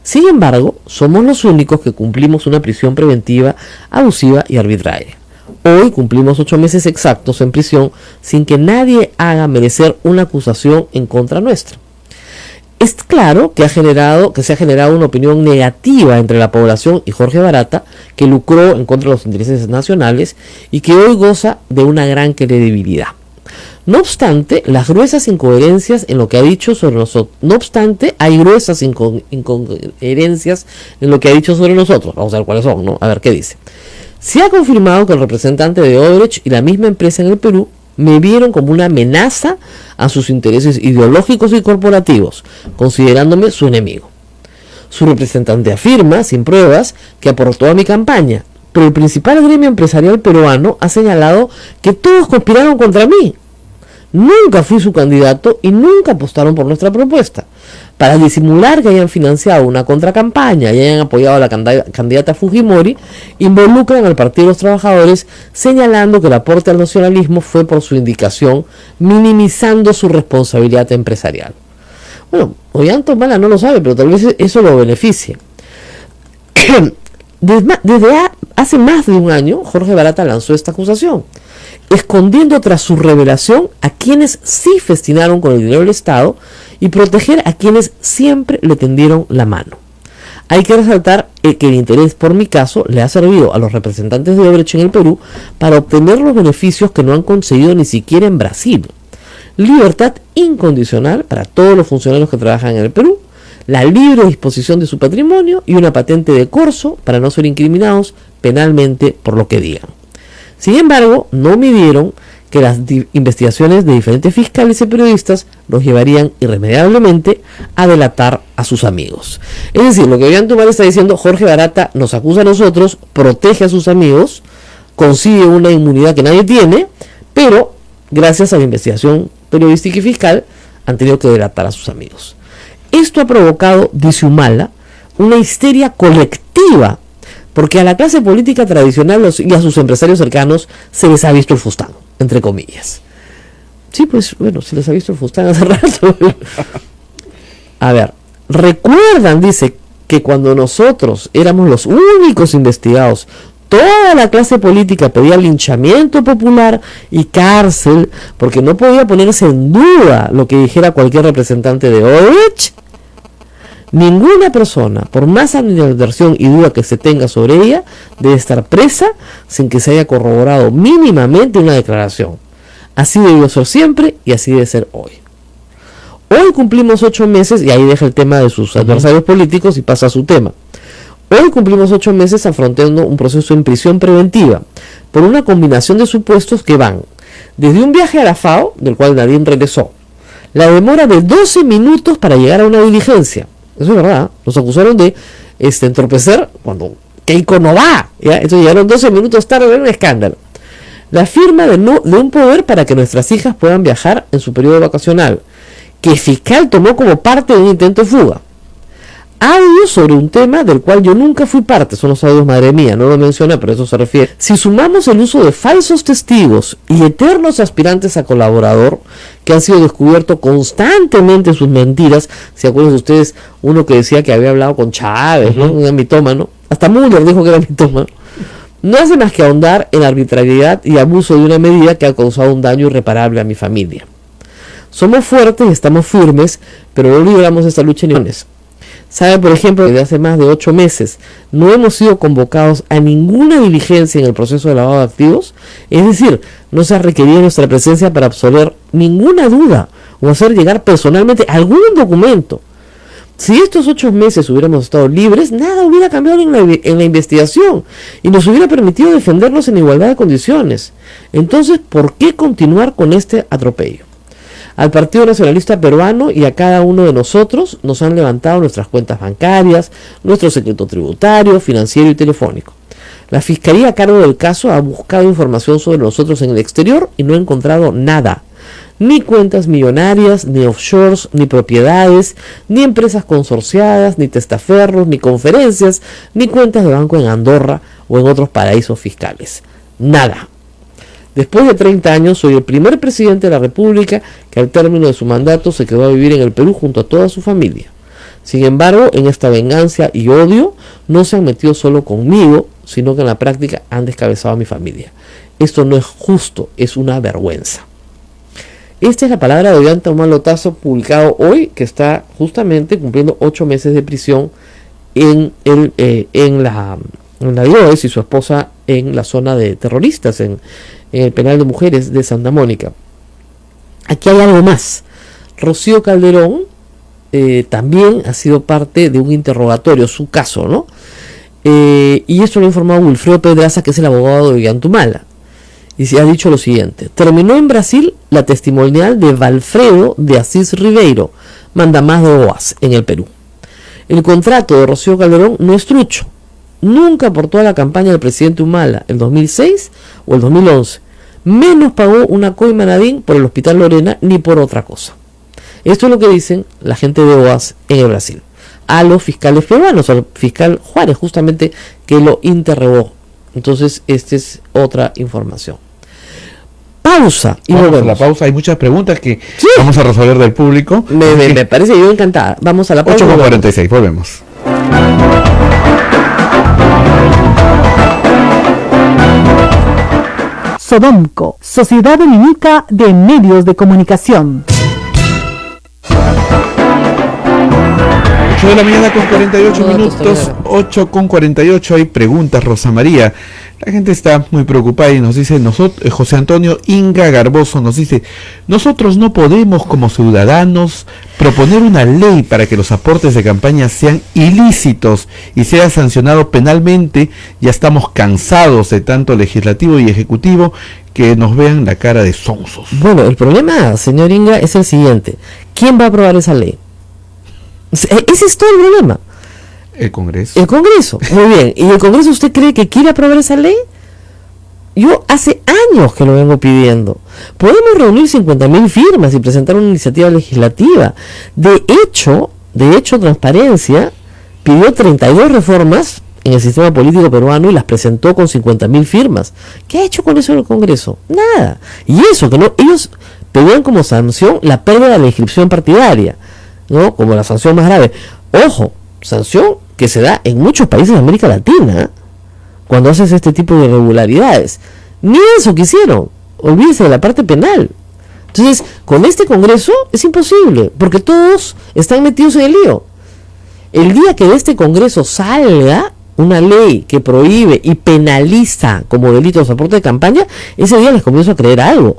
Sin embargo, somos los únicos que cumplimos una prisión preventiva, abusiva y arbitraria. Hoy cumplimos 8 meses exactos en prisión sin que nadie haga merecer una acusación en contra nuestra. Es claro que se ha generado una opinión negativa entre la población y Jorge Barata, que lucró en contra de los intereses nacionales y que hoy goza de una gran credibilidad. No obstante, las gruesas incoherencias en lo que ha dicho sobre nosotros, hay gruesas incoherencias en lo que ha dicho sobre nosotros. Vamos a ver cuáles son, ¿no? A ver qué dice. Se ha confirmado que el representante de Odebrecht y la misma empresa en el Perú me vieron como una amenaza a sus intereses ideológicos y corporativos, considerándome su enemigo. Su representante afirma, sin pruebas, que aportó a mi campaña, pero el principal gremio empresarial peruano ha señalado que todos conspiraron contra mí. Nunca fui su candidato y nunca apostaron por nuestra propuesta. para disimular que hayan financiado una contracampaña y hayan apoyado a la candidata Fujimori, involucran al Partido de los Trabajadores, señalando que el aporte al nacionalismo fue por su indicación, minimizando su responsabilidad empresarial. Bueno, Ollanta no lo sabe, pero tal vez eso lo beneficie. Desde hace más de un año, Jorge Barata lanzó esta acusación, escondiendo tras su revelación a quienes sí festinaron con el dinero del Estado y proteger a quienes siempre le tendieron la mano. Hay que resaltar que el interés por mi caso le ha servido a los representantes de Odebrecht en el Perú para obtener los beneficios que no han conseguido ni siquiera en Brasil. Libertad incondicional para todos los funcionarios que trabajan en el Perú, la libre disposición de su patrimonio y una patente de corso para no ser incriminados penalmente por lo que digan. Sin embargo, no midieron que las investigaciones de diferentes fiscales y periodistas los llevarían irremediablemente a delatar a sus amigos. Es decir, lo que Ollantumala está diciendo, Jorge Barata nos acusa a nosotros, protege a sus amigos, consigue una inmunidad que nadie tiene, pero gracias a la investigación periodística y fiscal han tenido que delatar a sus amigos. Esto ha provocado, dice Humala, una histeria colectiva, porque a la clase política tradicional y a sus empresarios cercanos se les ha visto el fustán, entre comillas. Sí, pues bueno, se les ha visto el fustán hace rato. A ver, recuerdan, dice, que cuando nosotros éramos los únicos investigados, toda la clase política pedía linchamiento popular y cárcel, porque no podía ponerse en duda lo que dijera cualquier representante de Odebrecht. Ninguna persona, por más animadversión y duda que se tenga sobre ella, debe estar presa sin que se haya corroborado mínimamente una declaración. Así debió ser siempre y así debe ser hoy. Hoy cumplimos 8 meses, y ahí deja el tema de sus adversarios políticos y pasa a su tema. Hoy cumplimos 8 meses afrontando un proceso en prisión preventiva por una combinación de supuestos que van desde un viaje a la FAO, del cual nadie regresó, la demora de 12 minutos para llegar a una diligencia. Eso es verdad, nos acusaron de entorpecer cuando Keiko no va, ¿ya? Entonces llegaron 12 minutos tarde, era un escándalo. La firma de un poder para que nuestras hijas puedan viajar en su periodo vacacional, que el fiscal tomó como parte de un intento de fuga. Audios sobre un tema del cual yo nunca fui parte, son los audios, madre mía, no lo menciona, pero eso se refiere. Si sumamos el uso de falsos testigos y eternos aspirantes a colaborador, que han sido descubiertos constantemente sus mentiras, ¿se acuerdan ustedes? Uno que decía que había hablado con Chávez, ¿no? Un mitómano, hasta Müller dijo que era mitómano. No hace más que ahondar en la arbitrariedad y abuso de una medida que ha causado un daño irreparable a mi familia. Somos fuertes y estamos firmes, pero no libramos esta lucha en millones. Sabe, por ejemplo, que desde hace más de 8 meses no hemos sido convocados a ninguna diligencia en el proceso de lavado de activos. Es decir, no se ha requerido nuestra presencia para absolver ninguna duda o hacer llegar personalmente algún documento. Si estos 8 meses hubiéramos estado libres, nada hubiera cambiado en la investigación y nos hubiera permitido defendernos en igualdad de condiciones. Entonces, ¿por qué continuar con este atropello? Al Partido Nacionalista Peruano y a cada uno de nosotros nos han levantado nuestras cuentas bancarias, nuestro secreto tributario, financiero y telefónico. La Fiscalía a cargo del caso ha buscado información sobre nosotros en el exterior y no ha encontrado nada. Ni cuentas millonarias, ni offshores, ni propiedades, ni empresas consorciadas, ni testaferros, ni conferencias, ni cuentas de banco en Andorra o en otros paraísos fiscales. Nada. Después de 30 años, soy el primer presidente de la República que al término de su mandato se quedó a vivir en el Perú junto a toda su familia. Sin embargo, en esta venganza y odio no se han metido solo conmigo, sino que en la práctica han descabezado a mi familia. Esto no es justo, es una vergüenza. Esta es la palabra de Ollanta Tazo, publicado hoy, que está justamente cumpliendo 8 meses de prisión en la diócesis y su esposa en la zona de terroristas, en el penal de mujeres de Santa Mónica. Aquí hay algo más. Rocío Calderón también ha sido parte de un interrogatorio, su caso, ¿no? Y esto lo ha informado Wilfredo Pedraza, que es el abogado de Ollantumala. Y se ha dicho lo siguiente: terminó en Brasil la testimonial de Valfredo de Asís Ribeiro, mandamás de OAS en el Perú. El contrato de Rocío Calderón no es trucho. Nunca aportó a la campaña del presidente Humala el 2006 o el 2011. Menos pagó una coima Nadine por el Hospital Lorena ni por otra cosa. Esto es lo que dicen la gente de OAS en el Brasil a los fiscales peruanos, al fiscal Juárez justamente, que lo interrogó. Entonces esta es otra información. Pausa y vamos volvemos. a la pausa. Hay muchas preguntas que Sí. vamos a resolver del público. Me parece yo encantada. Vamos a la pausa. 8:46, volvemos. Sodomco, Sociedad Dominica de Medios de Comunicación. 8 de la mañana con 48 Toda minutos, posterior. 8:48. Hay preguntas, Rosa María. La gente está muy preocupada y nos dice, José Antonio Inga Garboso nos dice, nosotros no podemos como ciudadanos proponer una ley para que los aportes de campaña sean ilícitos y sea sancionado penalmente. Ya estamos cansados de tanto legislativo y ejecutivo que nos vean la cara de sonsos. Bueno, el problema, señor Inga, es el siguiente. ¿Quién va a aprobar esa ley? Ese es todo el problema. El Congreso. El Congreso, muy bien. ¿Y el Congreso usted cree que quiere aprobar esa ley? Yo hace años que lo vengo pidiendo. Podemos reunir 50.000 firmas y presentar una iniciativa legislativa. De hecho, Transparencia pidió 32 reformas en el sistema político peruano y las presentó con 50.000 firmas. ¿Qué ha hecho con eso en el Congreso? Nada. Y eso, que no, ellos pedían como sanción la pérdida de la inscripción partidaria, ¿no? Como la sanción más grave. Ojo, sanción que se da en muchos países de América Latina cuando haces este tipo de irregularidades. Ni eso quisieron. Olvídense de la parte penal. Entonces, con este Congreso es imposible, porque todos están metidos en el lío. El día que de este Congreso salga una ley que prohíbe y penaliza como delito los aportes de campaña, ese día les comienzo a creer algo.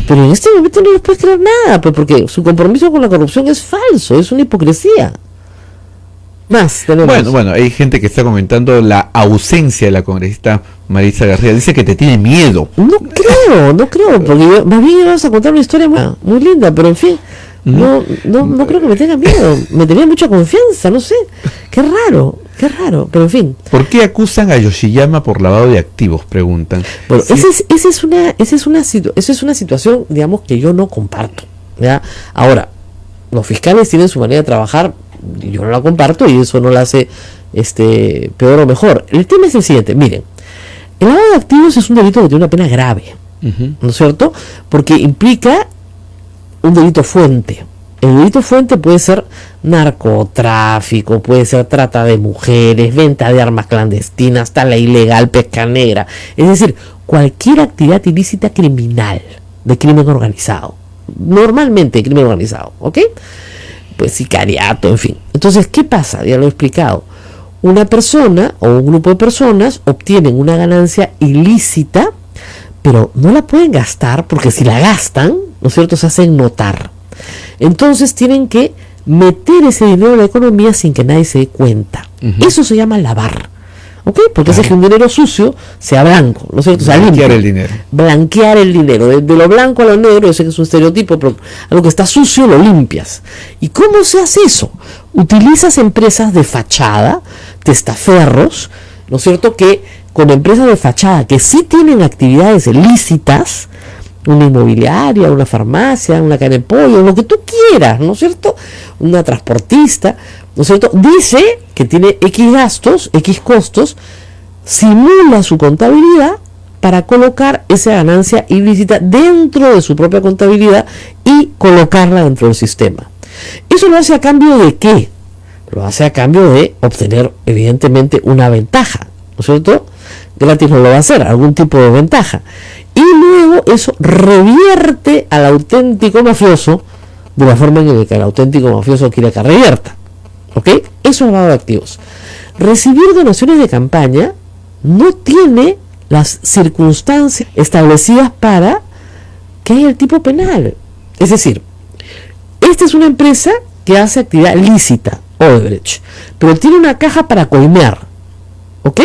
Pero en este momento no les puedes creer nada, pues, porque su compromiso con la corrupción es falso, es una hipocresía. Más tenemos. Bueno, hay gente que está comentando la ausencia de la congresista Maritza García. Dice que te tiene miedo. No creo, porque más bien ibas a contar una historia muy linda, pero en fin, no creo que me tenga miedo. Me tenía mucha confianza, no sé. Qué raro, pero en fin. ¿Por qué acusan a Yoshiyama por lavado de activos? Preguntan. Bueno, Sí. esa es una situación, digamos, que yo no comparto, ¿ya? Ahora, los fiscales tienen su manera de trabajar, yo no la comparto y eso no la hace peor o mejor. El tema es el siguiente, miren, el lavado de activos es un delito que tiene una pena grave, ¿no es cierto? Porque implica un delito fuente. El delito fuente puede ser narcotráfico, puede ser trata de mujeres, venta de armas clandestinas, hasta la ilegal pesca negra. Es decir, cualquier actividad ilícita criminal, de crimen organizado. Normalmente de crimen organizado, ¿ok? Pues sicariato, en fin. Entonces, ¿qué pasa? Ya lo he explicado. Una persona o un grupo de personas obtienen una ganancia ilícita, pero no la pueden gastar porque si la gastan, ¿no es cierto?, se hacen notar. Entonces tienen que meter ese dinero en la economía sin que nadie se dé cuenta. Eso se llama lavar, ¿ok? Porque hace que un dinero sucio sea blanco, ¿no es cierto? Blanquear el dinero. Blanquear el dinero, de lo blanco a lo negro. Yo sé que es un estereotipo, pero algo que está sucio lo limpias. ¿Y cómo se hace eso? Utilizas empresas de fachada, testaferros, ¿no es cierto?, que con empresas de fachada que sí tienen actividades ilícitas, una inmobiliaria, una farmacia, una cadena de pollo, lo que tú quieras, ¿no es cierto?, una transportista, ¿no es cierto?, dice que tiene X gastos, X costos, simula su contabilidad para colocar esa ganancia ilícita dentro de su propia contabilidad y colocarla dentro del sistema. ¿Eso lo hace a cambio de qué? Lo hace a cambio de obtener, evidentemente, una ventaja, ¿no es cierto? Gratis no lo va a hacer, algún tipo de ventaja. Y luego eso revierte al auténtico mafioso de la forma en la que el auténtico mafioso quiere que revierta. ¿Ok? Eso es lavado de activos. Recibir donaciones de campaña no tiene las circunstancias establecidas para que haya el tipo penal. Es decir, esta es una empresa que hace actividad lícita, Odebrecht, pero tiene una caja para coimear. ¿Ok?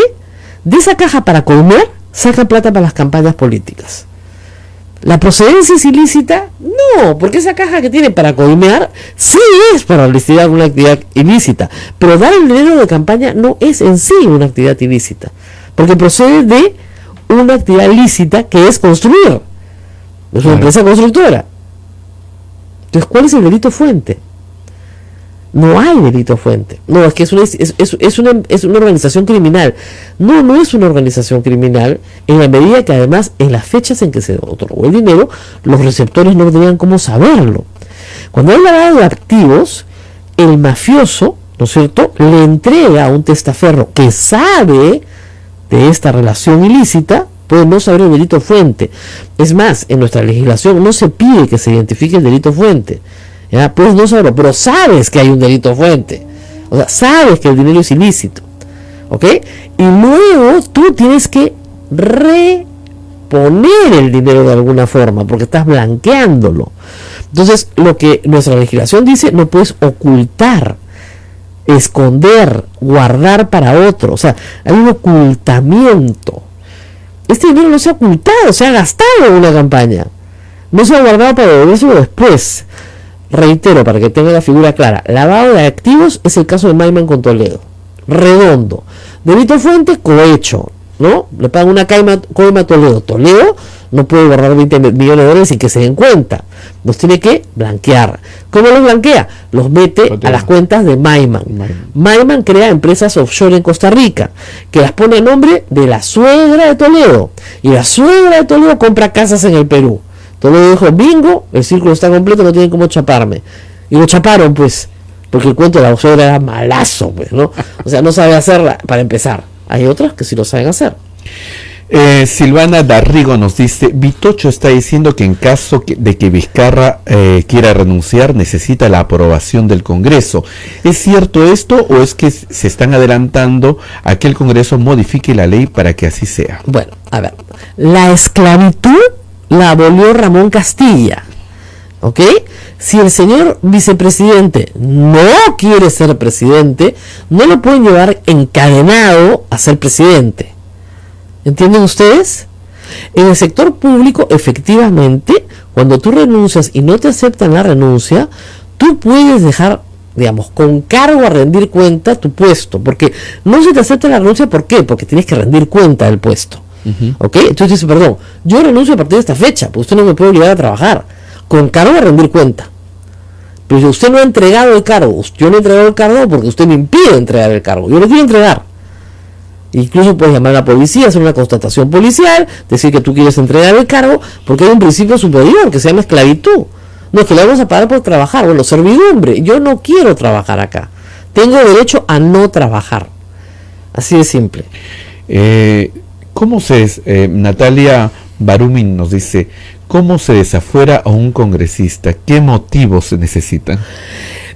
De esa caja para coimear saca plata para las campañas políticas. ¿La procedencia es ilícita? No, porque esa caja que tiene para coimear sí es para liquidar una actividad ilícita, pero dar el dinero de campaña no es en sí una actividad ilícita, porque procede de una actividad lícita que es construir. Es una empresa constructora. Entonces, ¿cuál es el delito fuente? No hay delito fuente. No, es que es una organización criminal. No, no es una organización criminal, en la medida que además en las fechas en que se otorgó el dinero, los receptores no tenían cómo saberlo. Cuando hay lavado de activos, el mafioso, ¿no es cierto?, le entrega a un testaferro que sabe de esta relación ilícita, puede no saber el delito fuente. Es más, en nuestra legislación no se pide que se identifique el delito fuente. ¿Ya? Puedes no saberlo, pero sabes que hay un delito fuente. O sea, sabes que el dinero es ilícito. ¿Ok? Y luego tú tienes que reponer el dinero de alguna forma, porque estás blanqueándolo. Entonces, lo que nuestra legislación dice, no puedes ocultar, esconder, guardar para otro. O sea, hay un ocultamiento. Este dinero no se ha ocultado, se ha gastado en una campaña. No se ha guardado para devolvérselo después. Reitero, para que tenga la figura clara, lavado de activos es el caso de Maiman con Toledo. Redondo. Delito fuente, cohecho, ¿no? Le pagan una coima a Toledo. Toledo no puede guardar 20 millones de dólares sin que se den cuenta. Los tiene que blanquear. ¿Cómo los blanquea? Los mete a las cuentas de Maiman. Maiman crea empresas offshore en Costa Rica, que las pone a nombre de la suegra de Toledo. Y la suegra de Toledo compra casas en el Perú. Toledo dijo, bingo, el círculo está completo, no tienen cómo chaparme. Y lo chaparon, pues, porque el cuento de la suegra era malazo, pues, ¿no? O sea, no sabe hacerla, para empezar. Hay otras que sí lo saben hacer. Silvana Darrigo nos dice, Vitocho está diciendo que en caso de que Vizcarra quiera renunciar, necesita la aprobación del Congreso. ¿Es cierto esto o es que se están adelantando a que el Congreso modifique la ley para que así sea? Bueno, a ver, la esclavitud la abolió Ramón Castilla, ¿ok? Si el señor vicepresidente no quiere ser presidente, no lo pueden llevar encadenado a ser presidente. ¿Entienden ustedes? En el sector público, efectivamente, cuando tú renuncias y no te aceptan la renuncia, tú puedes dejar, digamos, con cargo a rendir cuenta tu puesto, porque no se te acepta la renuncia, ¿por qué? Porque tienes que rendir cuenta del puesto. ¿Ok? Entonces dice, perdón, yo renuncio a partir de esta fecha, porque usted no me puede obligar a trabajar, con cargo a rendir cuenta. Pero si usted no ha entregado el cargo, yo no he entregado el cargo porque usted me impide entregar el cargo, yo lo quiero entregar. Incluso puedes llamar a la policía, hacer una constatación policial, decir que tú quieres entregar el cargo, porque hay un principio superior que se llama esclavitud. No es que le vamos a pagar por trabajar, bueno, servidumbre, yo no quiero trabajar acá, tengo derecho a no trabajar. Así de simple. ¿Cómo Natalia Barumin nos dice, cómo se desafuera a un congresista? ¿Qué motivos se necesitan?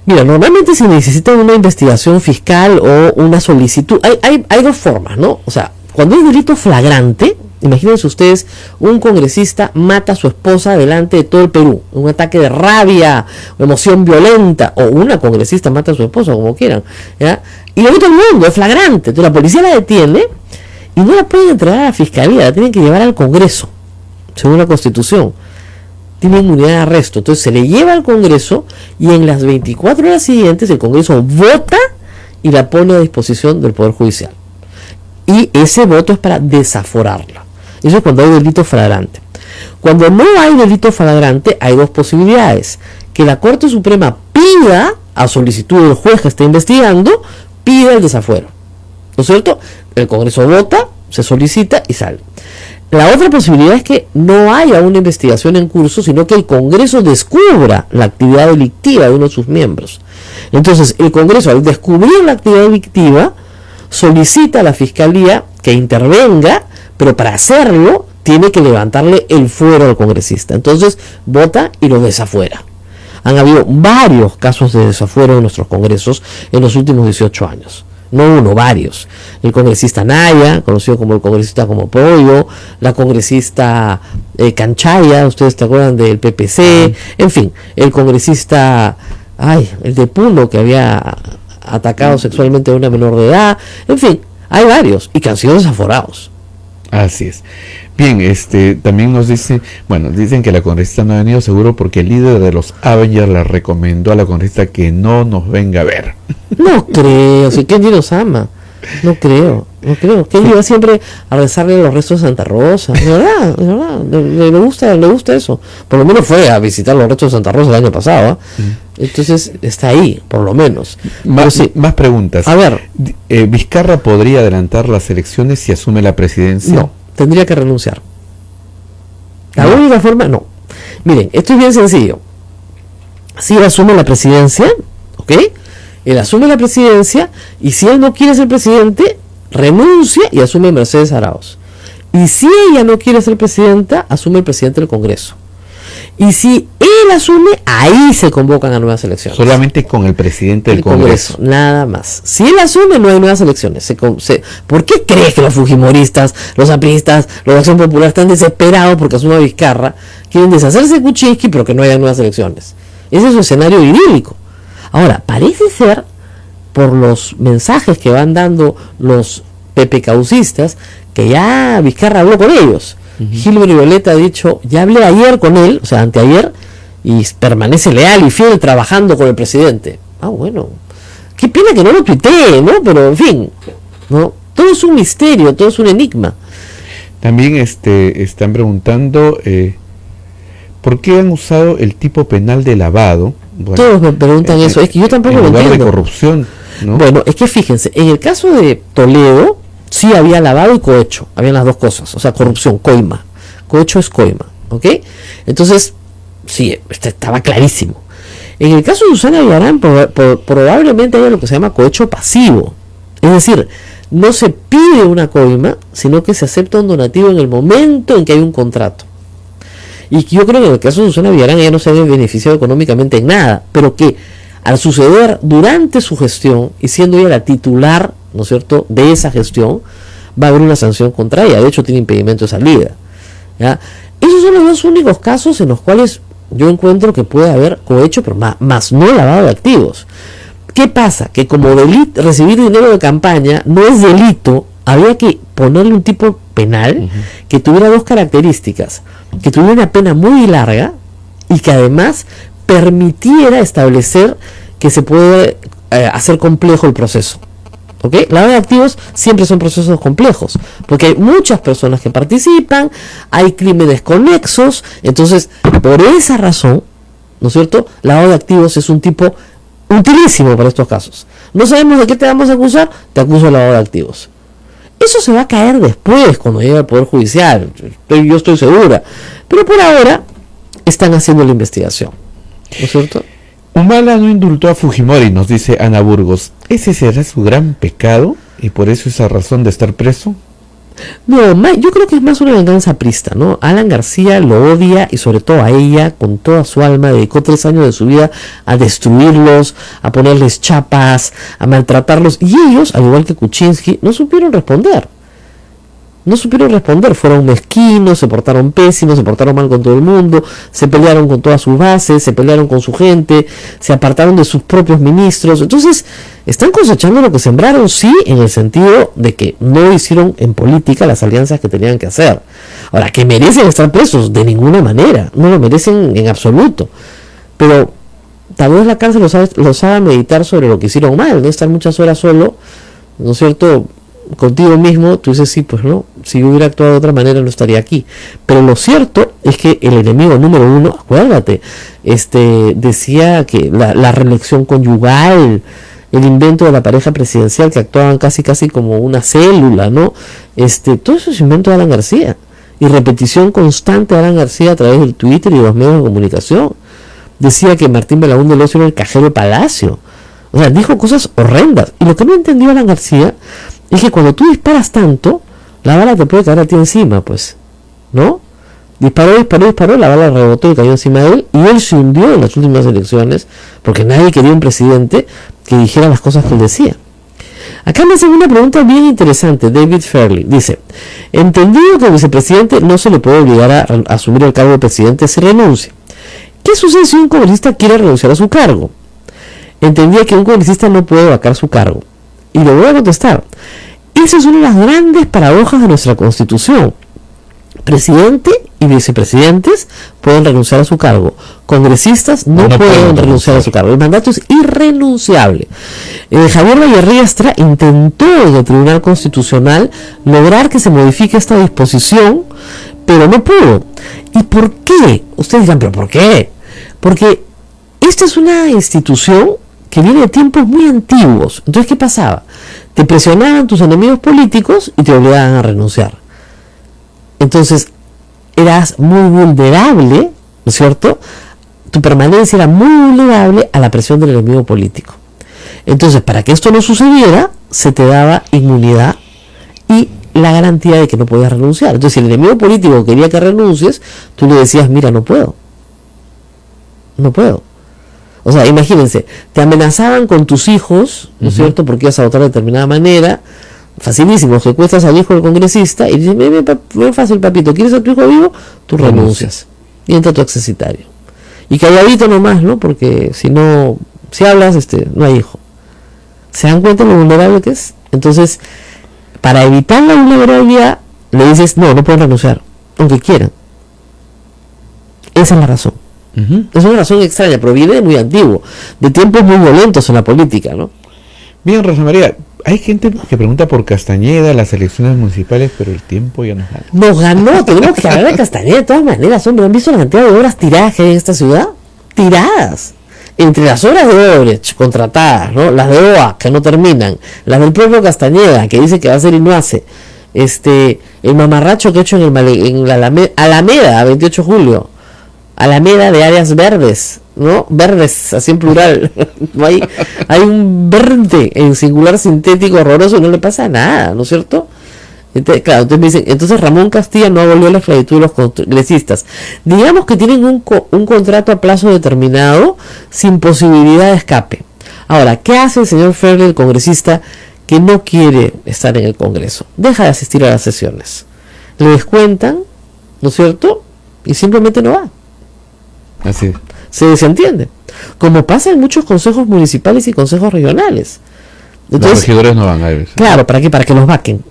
Mira, normalmente se necesita una investigación fiscal o una solicitud. Hay dos formas, ¿no? O sea, cuando hay delito flagrante, imagínense ustedes, un congresista mata a su esposa delante de todo el Perú, un ataque de rabia, emoción violenta, o una congresista mata a su esposa, como quieran, ¿ya? Y lo ve todo el mundo, es flagrante. Entonces la policía la detiene y no la pueden entregar a la fiscalía, la tienen que llevar al Congreso, según la Constitución. Tiene inmunidad de arresto, entonces se le lleva al Congreso y en las 24 horas siguientes el Congreso vota y la pone a disposición del Poder Judicial. Y ese voto es para desaforarla. Eso es cuando hay delito flagrante. Cuando no hay delito flagrante, hay dos posibilidades: que la Corte Suprema pida, a solicitud del juez que está investigando, pida el desafuero, ¿no es cierto? El Congreso vota, se solicita y sale. La otra posibilidad es que no haya una investigación en curso, sino que el Congreso descubra la actividad delictiva de uno de sus miembros. Entonces, el Congreso, al descubrir la actividad delictiva, solicita a la Fiscalía que intervenga, pero para hacerlo tiene que levantarle el fuero al congresista. Entonces, vota y lo desafuera. Han habido varios casos de desafuero en nuestros congresos en los últimos 18 años. No uno, varios. El congresista Naya, conocido como el congresista como Pollo, la congresista Canchaya, ustedes te acuerdan del PPC, en fin, el congresista, el de Puno, que había atacado sexualmente a una menor de edad, en fin, hay varios y que han sido desaforados. Así es. Bien, también nos dicen que la congresista no ha venido seguro porque el líder de los Avengers le recomendó a la congresista que no nos venga a ver. No creo, si Kenji nos ama, no creo. No creo. Que él iba siempre a rezarle los restos de Santa Rosa. De verdad, le gusta eso. Por lo menos fue a visitar los restos de Santa Rosa el año pasado. Entonces está ahí, por lo menos. Más preguntas. A ver. ¿Vizcarra podría adelantar las elecciones si asume la presidencia? No, tendría que renunciar. La única forma, no. Miren, esto es bien sencillo. Si él asume la presidencia, ¿ok? Él asume la presidencia y si él no quiere ser presidente, renuncia y asume Mercedes Arauz. Y si ella no quiere ser presidenta, asume el presidente del Congreso. Y si él asume, ahí se convocan a nuevas elecciones. Solamente con el presidente del Congreso. Nada más. Si él asume, no hay nuevas elecciones. ¿Por qué crees que los fujimoristas, los apristas, los de Acción Popular están desesperados porque asuma Vizcarra? Quieren deshacerse de Kuczynski, pero que no haya nuevas elecciones. Ese es su escenario idílico. Ahora, parece ser, por los mensajes que van dando los pepecaucistas, que ya Vizcarra habló con ellos. Gilbert Violeta ha dicho, ya hablé ayer con él, o sea, anteayer, y permanece leal y fiel trabajando con el presidente. Bueno, qué pena que no lo tuitee, ¿no? Pero en fin, ¿no? Todo es un misterio, todo es un enigma. También están preguntando ¿por qué han usado el tipo penal de lavado? Bueno, todos me preguntan eso, es que yo tampoco lo entiendo. De corrupción, ¿no? Bueno, es que fíjense, en el caso de Toledo sí había lavado y cohecho, habían las dos cosas, o sea, corrupción, coima. Cohecho es coima, ¿ok? Entonces, sí, estaba clarísimo. En el caso de Susana Villarán, probablemente haya lo que se llama cohecho pasivo. Es decir, no se pide una coima, sino que se acepta un donativo en el momento en que hay un contrato. Y yo creo que en el caso de Susana Villarán ella no se ha beneficiado económicamente en nada, pero que al suceder durante su gestión y siendo ella la titular, ¿no es cierto?, de esa gestión, va a haber una sanción contra ella. De hecho, tiene impedimento de salida, ¿ya? Esos son los dos únicos casos en los cuales yo encuentro que puede haber cohecho, pero más no lavado de activos. ¿Qué pasa? Que como recibir dinero de campaña no es delito, había que ponerle un tipo penal que tuviera dos características: que tuviera una pena muy larga y que además permitiera establecer que se puede hacer complejo el proceso. ¿Ok? Lavado de activos siempre son procesos complejos, porque hay muchas personas que participan, hay crímenes conexos, entonces por esa razón, ¿no es cierto?, lavado de activos es un tipo utilísimo para estos casos. No sabemos de qué te vamos a acusar, te acuso de lavado de activos. Eso se va a caer después, cuando llegue al Poder Judicial, yo estoy segura, pero por ahora están haciendo la investigación, ¿no es cierto? Humala no indultó a Fujimori, nos dice Ana Burgos. ¿Ese será su gran pecado y por eso esa razón de estar preso? No, yo creo que es más una venganza aprista, ¿no? Alan García lo odia y sobre todo a ella con toda su alma. Dedicó 3 años de su vida a destruirlos, a ponerles chapas, a maltratarlos, y ellos, al igual que Kuczynski, no supieron responder. Fueron mezquinos, se portaron pésimos, se portaron mal con todo el mundo, se pelearon con todas sus bases, se pelearon con su gente, se apartaron de sus propios ministros. Entonces, están cosechando lo que sembraron, sí, en el sentido de que no hicieron en política las alianzas que tenían que hacer. Ahora, ¿que merecen estar presos? De ninguna manera, no lo merecen en absoluto. Pero tal vez la cárcel los haga meditar sobre lo que hicieron mal, de estar muchas horas solo, ¿no es cierto?, contigo mismo. Tú dices, sí, pues no, si yo hubiera actuado de otra manera no estaría aquí. Pero lo cierto es que el enemigo número uno, acuérdate, decía que la reelección conyugal, el invento de la pareja presidencial, que actuaban casi como una célula, ¿no? Todo eso es invento de Alan García, y repetición constante de Alan García a través del Twitter y de los medios de comunicación. Decía que Martín Belaúnde Leosio era el cajero de Palacio. O sea, dijo cosas horrendas. Y lo que no entendió Alan García es que cuando tú disparas tanto, la bala te puede caer a ti encima, pues, ¿no? Disparó, la bala rebotó y cayó encima de él, y él se hundió en las últimas elecciones, porque nadie quería un presidente que dijera las cosas que él decía. Acá me hacen una pregunta bien interesante, David Fairley. Dice, entendido que al vicepresidente no se le puede obligar a asumir el cargo de presidente si renuncia. ¿Qué sucede si un congresista quiere renunciar a su cargo? Entendía que un congresista no puede vacar su cargo. Y le voy a contestar. Esa es una de las grandes paradojas de nuestra Constitución. Presidente y vicepresidentes pueden renunciar a su cargo. Congresistas no pueden renunciar a su cargo. El mandato es irrenunciable. Javier Vallerriestra intentó en el Tribunal Constitucional lograr que se modifique esta disposición, pero no pudo. ¿Y por qué? Ustedes dirán, ¿pero por qué? Porque esta es una institución que viene de tiempos muy antiguos. Entonces, ¿qué pasaba? Te presionaban tus enemigos políticos y te obligaban a renunciar. Entonces, eras muy vulnerable, ¿no es cierto? Tu permanencia era muy vulnerable a la presión del enemigo político. Entonces, para que esto no sucediera, se te daba inmunidad y la garantía de que no podías renunciar. Entonces, si el enemigo político quería que renuncies, tú le decías, mira, no puedo. No puedo. O sea, imagínense, te amenazaban con tus hijos, ¿no es cierto? Porque ibas a votar de determinada manera. Facilísimo, secuestras al hijo del congresista y dices, muy fácil, papito, ¿quieres a tu hijo vivo? Tú renuncias y entra tu accesitario y calladito nomás, ¿no? Porque si no, si hablas, no hay hijo. ¿Se dan cuenta de lo vulnerable que es? Entonces, para evitar la vulnerabilidad le dices, no pueden renunciar, aunque quieran. Esa es la razón. Es una razón extraña, pero viene de muy antiguo, de tiempos muy violentos en la política, ¿no? Bien, Rosa María, hay gente que pregunta por Castañeda, las elecciones municipales, pero el tiempo ya nos gana. Nos ganó, tenemos que hablar de Castañeda de todas maneras, hombre. ¿Han visto la cantidad de obras tiradas que hay en esta ciudad? Tiradas. Entre las obras de Odebrecht contratadas, ¿no? Las de OA que no terminan, las del propio Castañeda que dice que va a hacer y no hace, el mamarracho que ha hecho en la Alameda, 28 de julio, Alameda de áreas verdes, ¿no? Verdes, así en plural. No hay un verde en singular sintético horroroso y no le pasa nada, ¿no es cierto? Entonces me dicen, entonces Ramón Castilla no abolió la esclavitud de los congresistas. Digamos que tienen un contrato a plazo determinado sin posibilidad de escape. Ahora, ¿qué hace el señor Ferrer, el congresista, que no quiere estar en el Congreso? Deja de asistir a las sesiones. Le descuentan, ¿no es cierto? Y simplemente no va. Así es. Se desentiende, como pasa en muchos consejos municipales y consejos regionales. Entonces, los regidores no van a ver. Claro, ¿para qué? Para que los vaquen.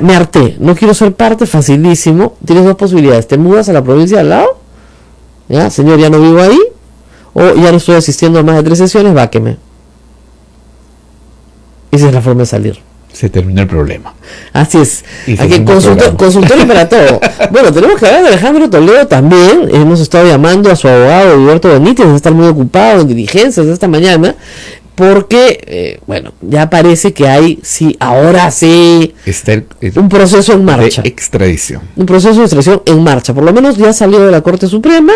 Me harté, no quiero ser parte, facilísimo. Tienes dos posibilidades: te mudas a la provincia de al lado, ya, señor, ya no vivo ahí, o ya no estoy asistiendo a más de 3 sesiones, váqueme. Esa es la forma de salir. Se termina el problema. Así es. Aquí consultorio para todo. Bueno, tenemos que hablar de Alejandro Toledo también. Hemos estado llamando a su abogado Heriberto Benítez, debe estar muy ocupado en diligencias esta mañana, porque, ya parece que hay, sí, ahora sí, está un proceso en marcha. De extradición. Un proceso de extradición en marcha. Por lo menos ya salió de la Corte Suprema,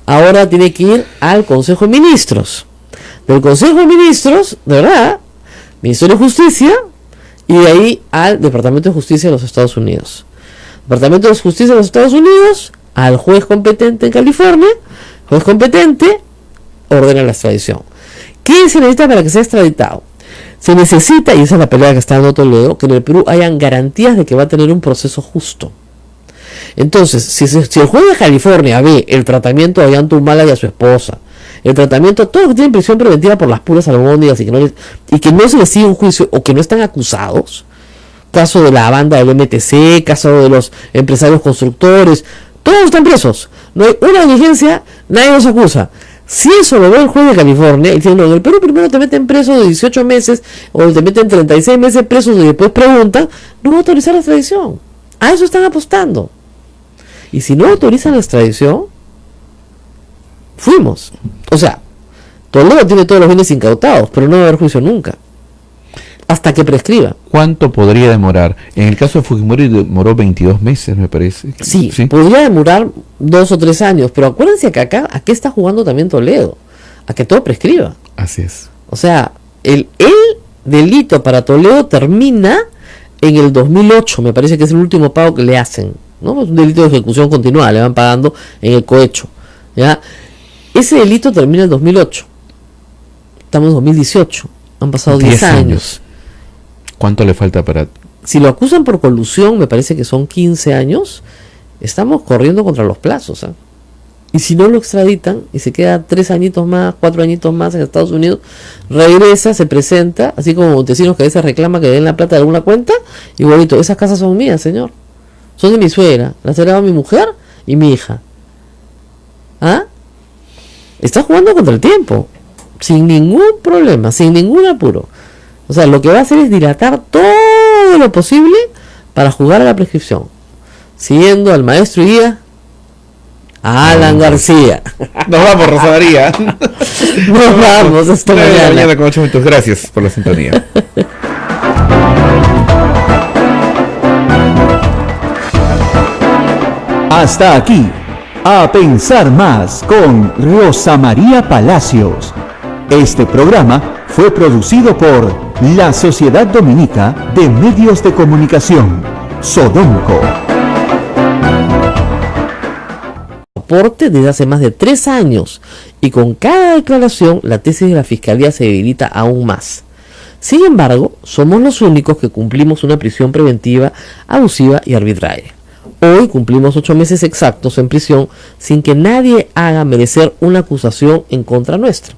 ahora tiene que ir al Consejo de Ministros. Del Consejo de Ministros, de verdad, Ministerio de Justicia, y de ahí al Departamento de Justicia de los Estados Unidos. Departamento de Justicia de los Estados Unidos, al juez competente en California, juez competente ordena la extradición. ¿Qué se necesita para que sea extraditado? Se necesita, y esa es la pelea que está dando Toledo, que en el Perú hayan garantías de que va a tener un proceso justo. Entonces, si el juez de California ve el tratamiento de Ollanta Humala y a su esposa, el tratamiento, todos los que tienen prisión preventiva por las puras albóndigas y que no se les sigue un juicio o que no están acusados, caso de la banda del MTC, caso de los empresarios constructores, todos están presos, no hay una diligencia, nadie los acusa. Si eso lo ve el juez de California y dice, no, en el Perú primero te meten preso de 18 meses o te meten 36 meses presos y después preguntan, no va a autorizar la extradición. A eso están apostando. Y si no autorizan la extradición, fuimos. O sea, Toledo tiene todos los bienes incautados, pero no va a haber juicio nunca. Hasta que prescriba. ¿Cuánto podría demorar? En el caso de Fujimori demoró 22 meses, me parece. Sí, podría demorar 2 o 3 años, pero acuérdense que acá, ¿a qué está jugando también Toledo? A que todo prescriba. Así es. O sea, el delito para Toledo termina en el 2008, me parece que es el último pago que le hacen, ¿no? Es un delito de ejecución continuada, le van pagando en el cohecho, ¿ya? Ese delito termina en el 2008. Estamos en 2018. Han pasado 10 años. ¿Cuánto le falta para...? Si lo acusan por colusión, me parece que son 15 años. Estamos corriendo contra los plazos, ¿eh? Y si no lo extraditan y se queda 3 añitos más, 4 añitos más en Estados Unidos, regresa, se presenta, así como Montesinos que a veces reclama que den la plata de alguna cuenta, igualito, esas casas son mías, señor. son de mi suegra, las heredaba mi mujer y mi hija. ¿Ah? Está jugando contra el tiempo, sin ningún problema, sin ningún apuro. O sea, lo que va a hacer es dilatar todo lo posible para jugar a la prescripción, siguiendo al maestro y guía Alan García. Nos vamos, Rosa María. Nos vamos hasta mañana. Con 8 minutos. Gracias por la sintonía. Hasta aquí, A Pensar Más con Rosa María Palacios. Este programa fue producido por la Sociedad Dominica de Medios de Comunicación, Sodomco. Aporte desde hace más de 3 años y con cada declaración la tesis de la Fiscalía se debilita aún más. Sin embargo, somos los únicos que cumplimos una prisión preventiva, abusiva y arbitraria. Hoy cumplimos 8 meses exactos en prisión sin que nadie haga merecer una acusación en contra nuestra.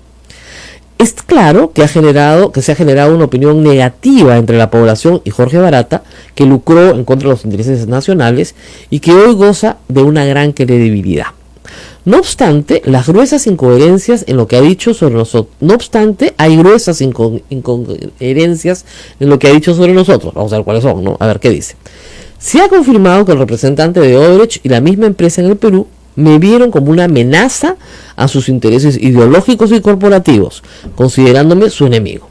Es claro que se ha generado una opinión negativa entre la población y Jorge Barata, que lucró en contra de los intereses nacionales y que hoy goza de una gran credibilidad. No obstante, las gruesas incoherencias en lo que ha dicho sobre nosotros. No obstante, hay gruesas incoherencias en lo que ha dicho sobre nosotros. Vamos a ver cuáles son, ¿no? A ver qué dice. Se ha confirmado que el representante de Odebrecht y la misma empresa en el Perú me vieron como una amenaza a sus intereses ideológicos y corporativos, considerándome su enemigo.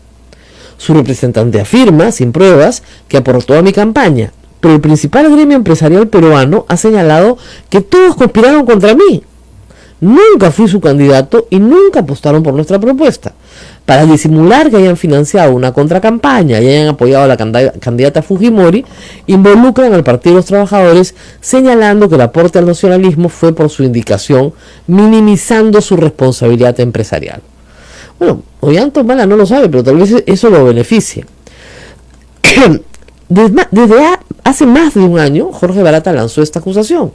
Su representante afirma, sin pruebas, que aportó a mi campaña, pero el principal gremio empresarial peruano ha señalado que todos conspiraron contra mí. Nunca fui su candidato y nunca apostaron por nuestra propuesta. Para disimular que hayan financiado una contracampaña y hayan apoyado a la candidata Fujimori, involucran al Partido de los Trabajadores, señalando que el aporte al nacionalismo fue por su indicación, minimizando su responsabilidad empresarial. Bueno, Ollantumala no lo sabe, pero tal vez eso lo beneficie. Desde hace más de un año, Jorge Barata lanzó esta acusación,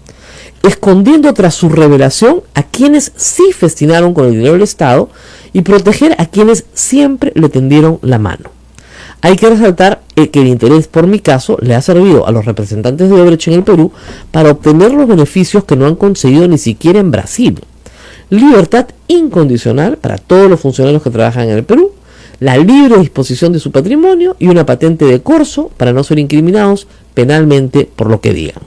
escondiendo tras su revelación a quienes sí festinaron con el dinero del Estado y proteger a quienes siempre le tendieron la mano. Hay que resaltar que el interés por mi caso le ha servido a los representantes de Odebrecht en el Perú para obtener los beneficios que no han conseguido ni siquiera en Brasil. Libertad incondicional para todos los funcionarios que trabajan en el Perú, la libre disposición de su patrimonio y una patente de corso para no ser incriminados penalmente por lo que digan.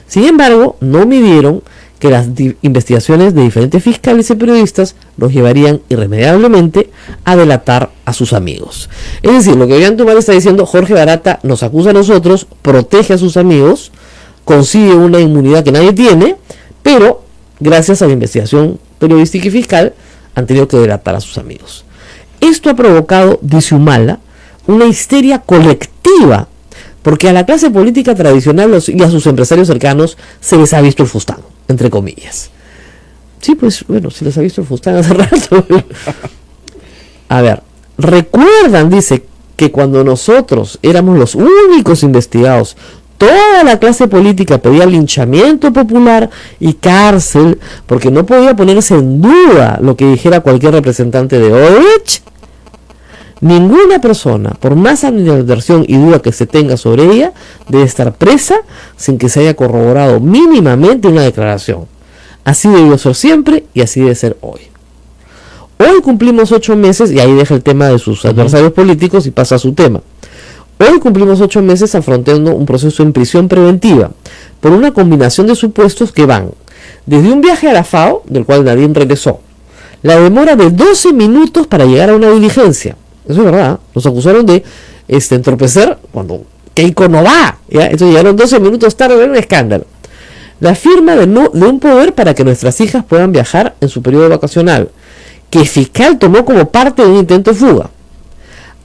Sin embargo, no midieron que las investigaciones de diferentes fiscales y periodistas los llevarían irremediablemente a delatar a sus amigos. Es decir, lo que Ollantumala está diciendo, Jorge Barata nos acusa a nosotros, protege a sus amigos, consigue una inmunidad que nadie tiene, pero gracias a la investigación periodística y fiscal han tenido que delatar a sus amigos. Esto ha provocado, dice Humala, una histeria colectiva, porque a la clase política tradicional y a sus empresarios cercanos se les ha visto el fustán, entre comillas. Sí, pues bueno, se les ha visto el fustán hace rato. A ver, recuerdan, dice, que cuando nosotros éramos los únicos investigados, toda la clase política pedía linchamiento popular y cárcel porque no podía ponerse en duda lo que dijera cualquier representante de Odebrecht. Ninguna persona, por más animadversión y duda que se tenga sobre ella, debe estar presa sin que se haya corroborado mínimamente una declaración. Así debió ser siempre y así debe ser hoy. Hoy cumplimos 8 meses, y ahí deja el tema de sus adversarios políticos y pasa a su tema. Hoy cumplimos 8 meses afrontando un proceso en prisión preventiva por una combinación de supuestos que van desde un viaje a la FAO, del cual nadie regresó, la demora de 12 minutos para llegar a una diligencia. Eso es verdad, nos acusaron de entorpecer cuando Keiko no va, ¿ya? Entonces llegaron 12 minutos tarde, era un escándalo. La firma de un poder para que nuestras hijas puedan viajar en su periodo vacacional, que el fiscal tomó como parte de un intento de fuga.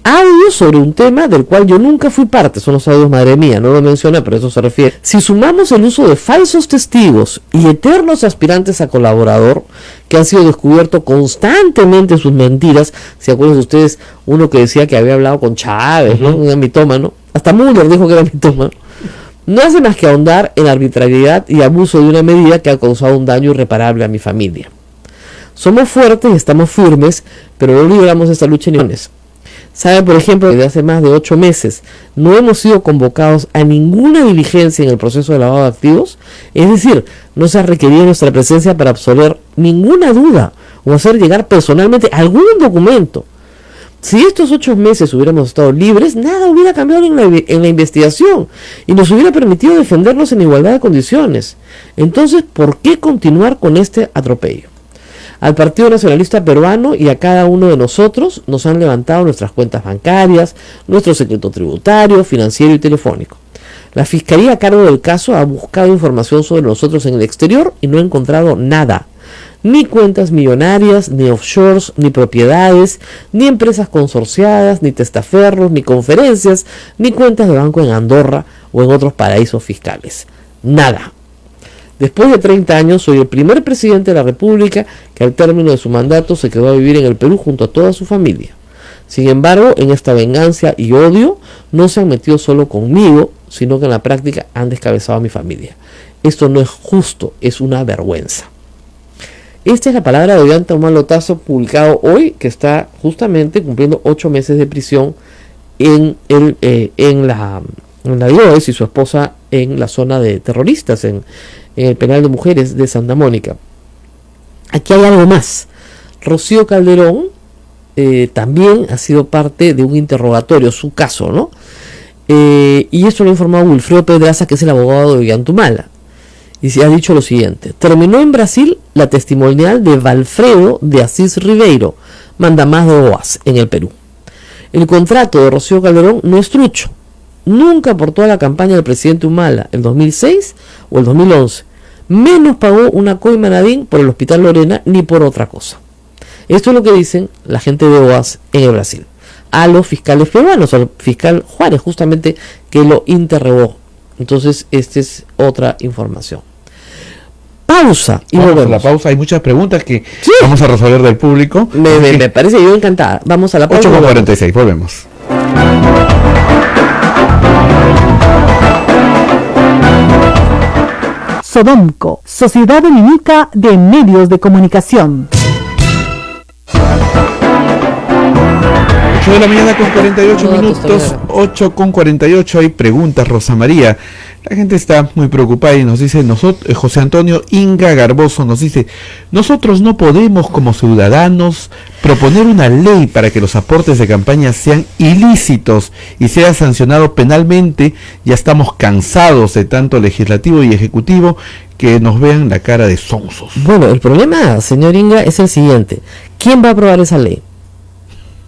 Audios sobre un tema del cual yo nunca fui parte, son los audios, madre mía, no lo menciona, pero eso se refiere. Si sumamos el uso de falsos testigos y eternos aspirantes a colaborador, que han sido descubiertos constantemente sus mentiras, si acuerdan ustedes, uno que decía que había hablado con Chávez, ¿no? Un mitómano, hasta Müller dijo que era mitómano, no hace más que ahondar en la arbitrariedad y abuso de una medida que ha causado un daño irreparable a mi familia. Somos fuertes y estamos firmes, pero no libramos esta lucha en millones. Sabe, por ejemplo, que desde hace más de 8 meses no hemos sido convocados a ninguna diligencia en el proceso de lavado de activos. Es decir, no se ha requerido nuestra presencia para absolver ninguna duda o hacer llegar personalmente algún documento. Si estos 8 meses hubiéramos estado libres, nada hubiera cambiado en la investigación y nos hubiera permitido defendernos en igualdad de condiciones. Entonces, ¿por qué continuar con este atropello? Al Partido Nacionalista Peruano y a cada uno de nosotros nos han levantado nuestras cuentas bancarias, nuestro secreto tributario, financiero y telefónico. La Fiscalía a cargo del caso ha buscado información sobre nosotros en el exterior y no ha encontrado nada. Ni cuentas millonarias, ni offshores, ni propiedades, ni empresas consorciadas, ni testaferros, ni conferencias, ni cuentas de banco en Andorra o en otros paraísos fiscales. Nada. Después de 30 años, soy el primer presidente de la República que al término de su mandato se quedó a vivir en el Perú junto a toda su familia. Sin embargo, en esta venganza y odio no se han metido solo conmigo, sino que en la práctica han descabezado a mi familia. Esto no es justo, es una vergüenza. Esta es la palabra de Ollanta Humala Otazo, publicado hoy, que está justamente cumpliendo 8 meses de prisión en la DIOES y su esposa en la zona de terroristas, en el penal de mujeres de Santa Mónica. Aquí hay algo más. Rocío Calderón también ha sido parte de un interrogatorio, su caso, ¿no? Y esto lo ha informado Wilfredo Pedraza, que es el abogado de Ollanta Humala. Y se ha dicho lo siguiente: terminó en Brasil la testimonial de Valfredo de Asís Ribeiro, mandamás de OAS en el Perú. El contrato de Rocío Calderón no es trucho. Nunca aportó a la campaña del presidente Humala el 2006 o el 2011. Menos pagó una coima nadín por el Hospital Lorena ni por otra cosa. Esto es lo que dicen la gente de OAS en el Brasil a los fiscales peruanos, al fiscal Juárez justamente, que lo interrogó. Entonces, esta es otra información. Pausa y vamos volvemos. a la pausa. Hay muchas preguntas que Sí. vamos a resolver del público. Me parece yo encantada. Vamos a la pausa. 8:46, volvemos. Sodomco, Sociedad Dominica de Medios de Comunicación. 8 de la mañana con 48 No, minutos, 8:48. Hay preguntas, Rosa María. La gente está muy preocupada y nos dice, José Antonio Inga Garboso nos dice: nosotros no podemos como ciudadanos proponer una ley para que los aportes de campaña sean ilícitos y sea sancionado penalmente. Ya estamos cansados de tanto legislativo y ejecutivo que nos vean la cara de sonsos. Bueno, el problema, señor Inga, es el siguiente: ¿quién va a aprobar esa ley?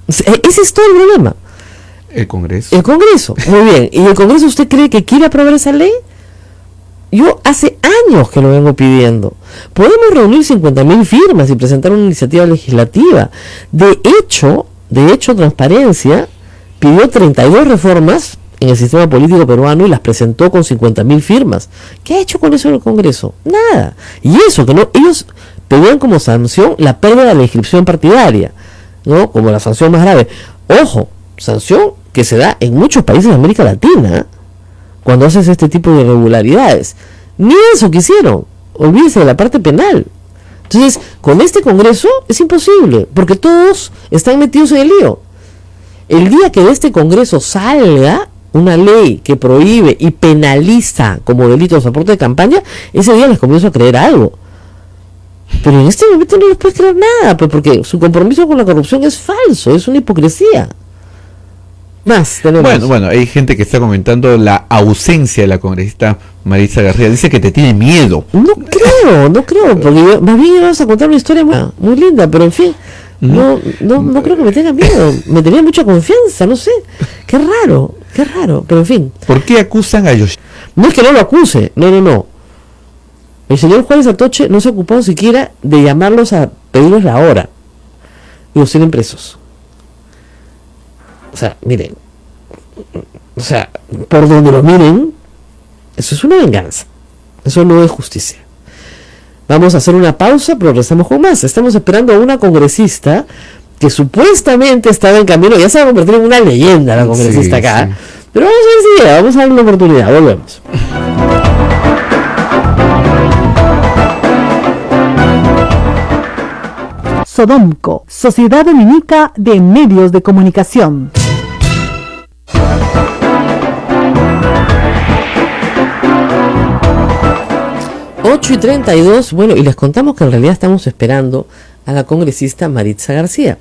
Ese es todo el problema. El Congreso. El Congreso, muy bien. ¿Y el Congreso usted cree que quiere aprobar esa ley? Yo hace años que lo vengo pidiendo. Podemos reunir 50.000 firmas y presentar una iniciativa legislativa. De hecho, Transparencia pidió 32 reformas en el sistema político peruano y las presentó con 50.000 firmas. ¿Qué ha hecho con eso el Congreso? Nada. Y eso, que no, ellos pedían como sanción la pérdida de la inscripción partidaria, ¿no? Como la sanción más grave. Ojo, sanción que se da en muchos países de América Latina cuando haces este tipo de irregularidades. Ni eso quisieron. Olvídese de la parte penal. Entonces, con este Congreso es imposible, porque todos están metidos en el lío. El día que de este Congreso salga una ley que prohíbe y penaliza como delito los aportes de campaña, ese día les comienzo a creer algo. Pero en este momento no les puedes creer nada, pues, porque su compromiso con la corrupción es falso, es una hipocresía. Más tenemos. Bueno, hay gente que está comentando la ausencia de la congresista Marisa García. Dice que te tiene miedo. No creo, porque más bien vamos a contar una historia muy linda, pero en fin, no creo que me tenga miedo. Me tenía mucha confianza, no sé. Qué raro, pero en fin. ¿Por qué acusan a Yoshi? No es que no lo acuse, no. El señor Juárez Atoche no se ha ocupado siquiera de llamarlos a pedirles la hora. Y los tienen presos. O sea, miren. O sea, por donde lo miren, eso es una venganza. Eso no es justicia. Vamos a hacer una pausa, pero regresamos con más. Estamos esperando a una congresista que supuestamente estaba en camino. Ya se va a convertir en una leyenda la congresista acá. Sí. Pero vamos a ver si llega. Vamos a darle una oportunidad. Volvemos. Sodomco, Sociedad Dominica de Medios de Comunicación. Ocho y 32, bueno, y les contamos que en realidad estamos esperando a la congresista Maritza García.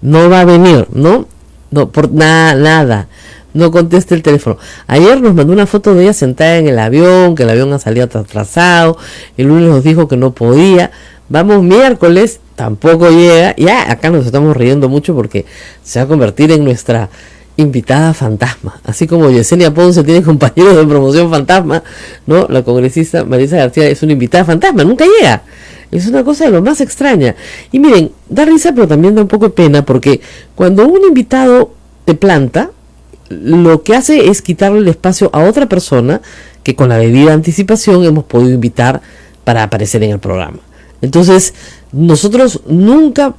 No va a venir, ¿no? No, por nada. No conteste el teléfono. Ayer nos mandó una foto de ella sentada en el avión, que el avión ha salido atrasado. El lunes nos dijo que no podía. Vamos miércoles, tampoco llega. Ya acá nos estamos riendo mucho porque se va a convertir en nuestra invitada fantasma. Así como Yesenia Ponce tiene compañeros de promoción fantasma, ¿no? La congresista Maritza García es una invitada fantasma, nunca llega. Es una cosa de lo más extraña. Y miren, da risa, pero también da un poco de pena, porque cuando un invitado te planta, lo que hace es quitarle el espacio a otra persona que con la debida anticipación hemos podido invitar para aparecer en el programa. Entonces, nosotros nunca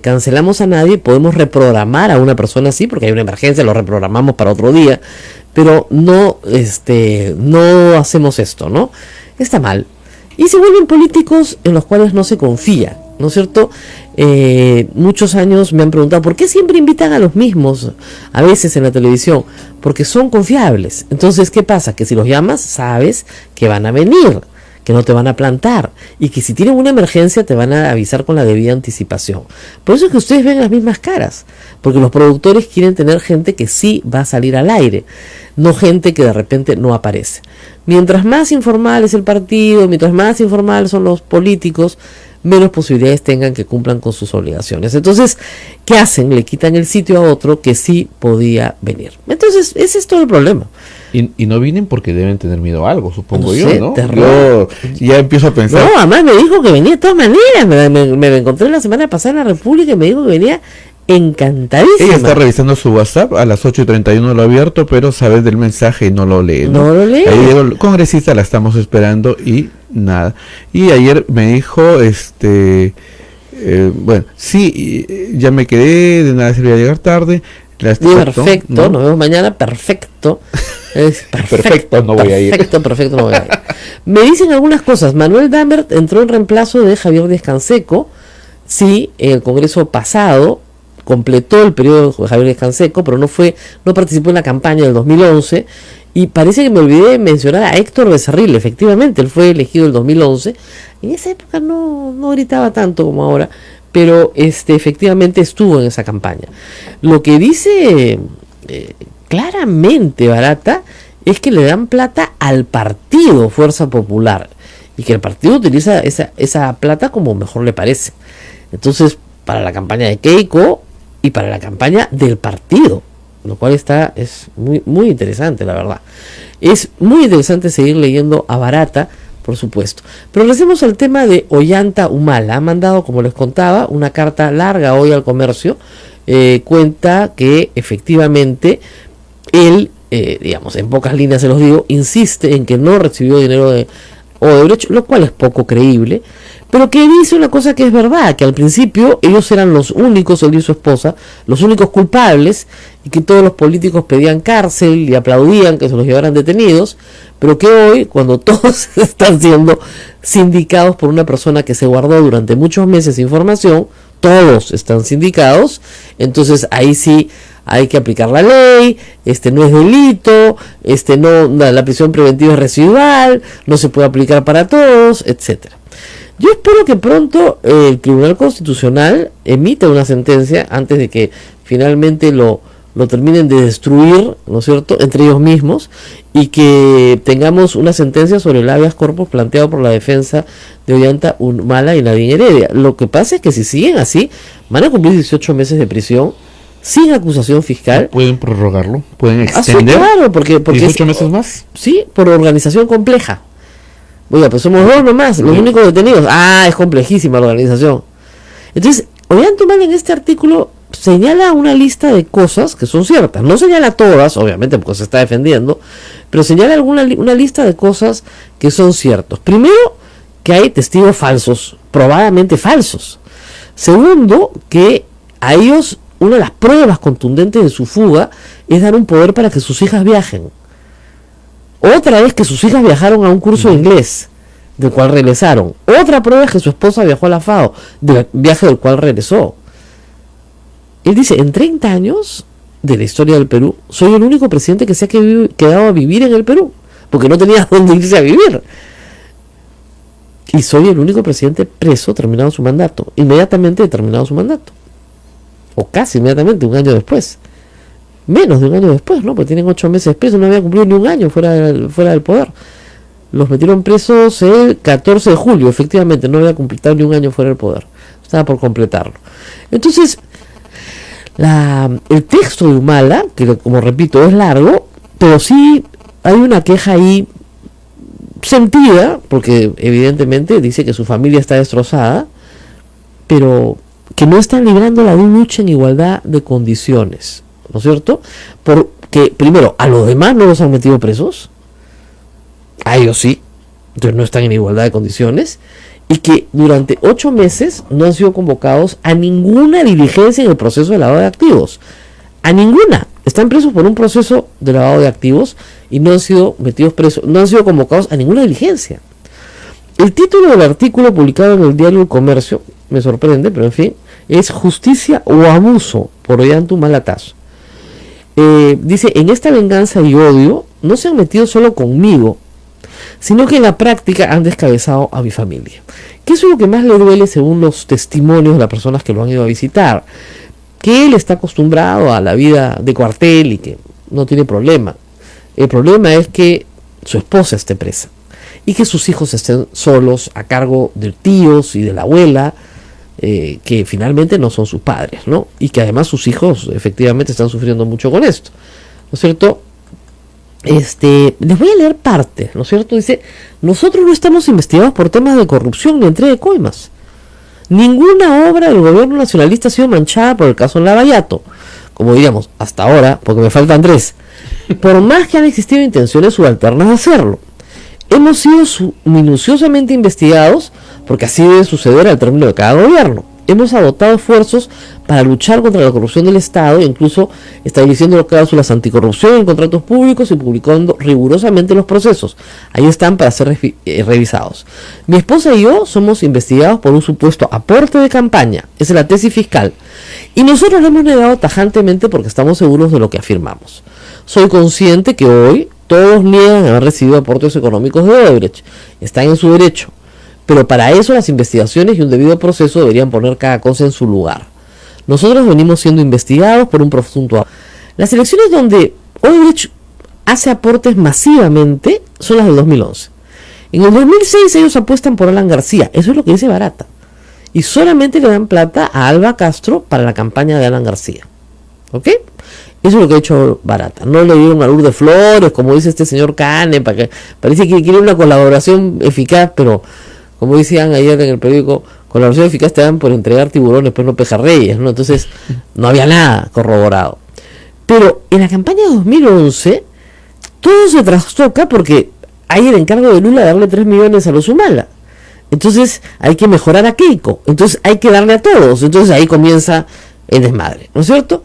cancelamos a nadie, podemos reprogramar a una persona así, porque hay una emergencia, lo reprogramamos para otro día, pero no hacemos esto, ¿no? Está mal. Y se vuelven políticos en los cuales no se confía, ¿no es cierto? Muchos años me han preguntado, ¿por qué siempre invitan a los mismos a veces en la televisión? Porque son confiables. Entonces, ¿qué pasa? Que si los llamas, sabes que van a venir, que no te van a plantar, y que si tienen una emergencia te van a avisar con la debida anticipación. Por eso es que ustedes ven las mismas caras, porque los productores quieren tener gente que sí va a salir al aire, no gente que de repente no aparece. Mientras más informal es el partido, mientras más informal son los políticos, menos posibilidades tengan que cumplan con sus obligaciones. Entonces, ¿qué hacen? Le quitan el sitio a otro que sí podía venir. Entonces, ese es todo el problema. Y no vienen porque deben tener miedo a algo, supongo No yo, sé, ¿no? terror. Yo ya empiezo a pensar. No, además me dijo que venía de todas maneras. Me encontré la semana pasada en la República y me dijo que venía encantadísima. Ella está revisando su WhatsApp, a las 8:31 lo ha abierto, pero sabes del mensaje y no lo lee. No lo lee. Ahí llegó el congresista, la estamos esperando y nada. Y ayer me dijo, bueno, sí, ya me quedé, de nada servía llegar tarde. Perfecto, ¿no? Nos vemos mañana, perfecto. Es Perfecto, no voy a ir. Perfecto, no voy a ir. Me dicen algunas cosas. Manuel Dambert entró en reemplazo de Javier Díaz-Canseco. Sí, en el Congreso pasado completó el periodo de Javier Díaz-Canseco, pero no participó en la campaña del 2011. Y parece que me olvidé de mencionar a Héctor Becerril. Efectivamente, él fue elegido el 2011. En esa época no gritaba tanto como ahora, pero efectivamente estuvo en esa campaña. Lo que dice claramente Barata es que le dan plata al partido Fuerza Popular y que el partido utiliza esa plata como mejor le parece. Entonces, para la campaña de Keiko y para la campaña del partido, lo cual es muy, muy interesante, la verdad. Es muy interesante seguir leyendo a Barata, por supuesto. Pero regresemos al tema de Ollanta Humala. Ha mandado, como les contaba, una carta larga hoy al Comercio. Cuenta que efectivamente él, digamos, en pocas líneas se los digo, insiste en que no recibió dinero de Odebrecht, lo cual es poco creíble, pero que dice una cosa que es verdad, que al principio ellos eran los únicos, él y su esposa, los únicos culpables, y que todos los políticos pedían cárcel y aplaudían que se los llevaran detenidos, pero que hoy, cuando todos están siendo sindicados por una persona que se guardó durante muchos meses información, todos están sindicados, entonces ahí sí hay que aplicar la ley, no es delito, la prisión preventiva es residual, no se puede aplicar para todos, etcétera. Yo espero que pronto el Tribunal Constitucional emita una sentencia antes de que finalmente lo terminen de destruir, ¿no es cierto?, entre ellos mismos, y que tengamos una sentencia sobre el habeas corpus planteado por la defensa de Ollanta Humala y Nadine Heredia. Lo que pasa es que si siguen así, van a cumplir 18 meses de prisión sin acusación fiscal. Pueden prorrogarlo, pueden extender. Claro, porque 18 meses más. Sí, por organización compleja. Oiga, pues somos dos nomás, los únicos detenidos. Es complejísima la organización. Entonces, Ollanta Humala en este artículo señala una lista de cosas que son ciertas. No señala todas, obviamente, porque se está defendiendo, pero señala una lista de cosas que son ciertos. Primero, que hay testigos falsos, probadamente falsos. Segundo, que a ellos una de las pruebas contundentes de su fuga es dar un poder para que sus hijas viajen. Otra es que sus hijas viajaron a un curso de inglés, del cual regresaron. Otra prueba es que su esposa viajó a la FAO, del viaje del cual regresó. Él dice, en 30 años de la historia del Perú, soy el único presidente que se ha quedado a vivir en el Perú, porque no tenía dónde irse a vivir. Y soy el único presidente preso terminado su mandato, inmediatamente terminado su mandato. O casi inmediatamente, un año después. Menos de un año después, ¿no? Porque tienen 8 meses presos, no había cumplido ni un año fuera del poder. Los metieron presos el 14 de julio, efectivamente, no había completado ni un año fuera del poder. Estaba por completarlo. Entonces, el texto de Humala, que como repito es largo, pero sí hay una queja ahí sentida, porque evidentemente dice que su familia está destrozada, pero que no están librándola de una lucha en igualdad de condiciones, ¿no es cierto? Porque primero, a los demás no los han metido presos, a ellos sí, entonces no están en igualdad de condiciones, y que durante 8 meses no han sido convocados a ninguna diligencia en el proceso de lavado de activos, a ninguna. Están presos por un proceso de lavado de activos y no han sido metidos presos, no han sido convocados a ninguna diligencia. El título del artículo publicado en el diario El Comercio, me sorprende, pero en fin, es Justicia o Abuso por Ollanta Lazo. Dice, en esta venganza y odio no se han metido solo conmigo, sino que en la práctica han descabezado a mi familia. ¿Qué es lo que más le duele según los testimonios de las personas que lo han ido a visitar? Que él está acostumbrado a la vida de cuartel y que no tiene problema. El problema es que su esposa esté presa y que sus hijos estén solos a cargo de tíos y de la abuela, que finalmente no son sus padres, ¿no? Y que además sus hijos efectivamente están sufriendo mucho con esto, ¿no es cierto? Les voy a leer parte, ¿no es cierto? Dice, nosotros no estamos investigados por temas de corrupción ni entrega de coimas. Ninguna obra del gobierno nacionalista ha sido manchada por el caso Lavallato, como diríamos, hasta ahora, porque me falta Andrés, por más que han existido intenciones subalternas de hacerlo. Hemos sido minuciosamente investigados, porque así debe suceder al término de cada gobierno. Hemos adoptado esfuerzos para luchar contra la corrupción del Estado, incluso estableciendo cláusulas anticorrupción en contratos públicos y publicando rigurosamente los procesos. Ahí están para ser revisados. Mi esposa y yo somos investigados por un supuesto aporte de campaña. Esa es la tesis fiscal. Y nosotros lo hemos negado tajantemente porque estamos seguros de lo que afirmamos. Soy consciente que hoy todos niegan haber recibido aportes económicos de Odebrecht. Están en su derecho. Pero para eso las investigaciones y un debido proceso deberían poner cada cosa en su lugar. Nosotros venimos siendo investigados por un presunto... Las elecciones donde Odebrecht hace aportes masivamente son las del 2011. En el 2006 ellos apuestan por Alan García. Eso es lo que dice Barata. Y solamente le dan plata a Alba Castro para la campaña de Alan García. ¿Ok? Eso es lo que ha hecho Barata. No le dieron a Lourdes Flores, como dice este señor Cane, para que parece que quiere una colaboración eficaz, pero... Como decían ayer en el periódico, colaboración eficaz te dan por entregar tiburones, pero no pejerreyes, ¿no? Entonces, no había nada corroborado. Pero en la campaña de 2011, todo se trastoca porque hay el encargo de Lula de darle 3 millones a los Humala. Entonces, hay que mejorar a Keiko. Entonces, hay que darle a todos. Entonces, ahí comienza el desmadre, ¿no es cierto?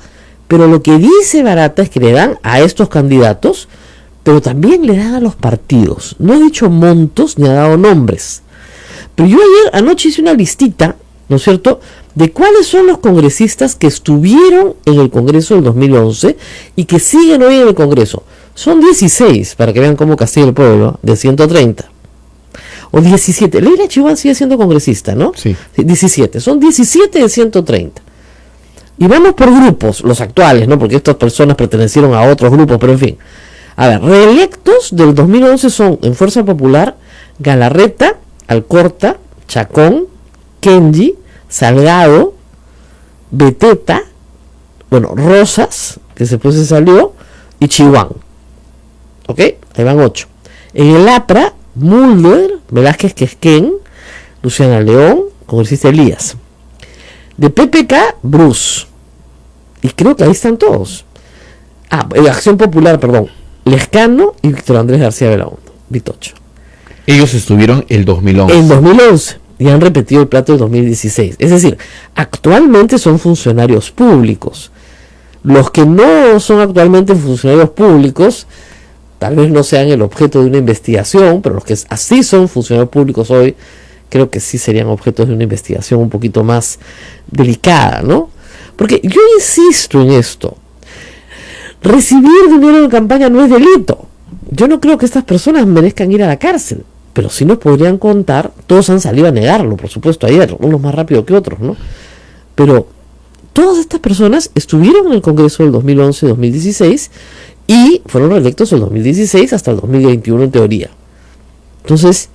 Pero lo que dice Barata es que le dan a estos candidatos, pero también le dan a los partidos. No ha dicho montos ni ha dado nombres. Pero yo ayer anoche hice una listita, ¿no es cierto?, de cuáles son los congresistas que estuvieron en el Congreso del 2011 y que siguen hoy en el Congreso. Son 16, para que vean cómo castiga el pueblo, de 130. O 17. Leila Chihuahua sigue siendo congresista, ¿no? Sí. 17. Son 17 de 130. Y vamos por grupos, los actuales, ¿no? Porque estas personas pertenecieron a otros grupos, pero en fin. A ver, reelectos del 2011 son, en Fuerza Popular, Galarreta, Alcorta, Chacón, Kenji, Salgado, Beteta, bueno, Rosas, que después se salió, y Chihuán. ¿Ok? Ahí van 8. En el APRA, Mulder, Velázquez Quesquén, Luciana León, congresista Elías. De PPK, Bruce. Y creo que ahí están todos. Acción Popular, perdón. Lescano y Víctor Andrés García Belaúnde, Vitocho. Ellos estuvieron el 2011. En 2011. Y han repetido el plato de 2016. Es decir, actualmente son funcionarios públicos. Los que no son actualmente funcionarios públicos, tal vez no sean el objeto de una investigación, pero los que así son funcionarios públicos hoy, creo que sí serían objetos de una investigación un poquito más delicada, ¿no? Porque yo insisto en esto. Recibir dinero en campaña no es delito. Yo no creo que estas personas merezcan ir a la cárcel, pero sí nos podrían contar, todos han salido a negarlo, por supuesto, ayer, unos más rápido que otros, ¿no? Pero todas estas personas estuvieron en el Congreso del 2011-2016 y fueron reelectos el 2016 hasta el 2021 en teoría. Entonces,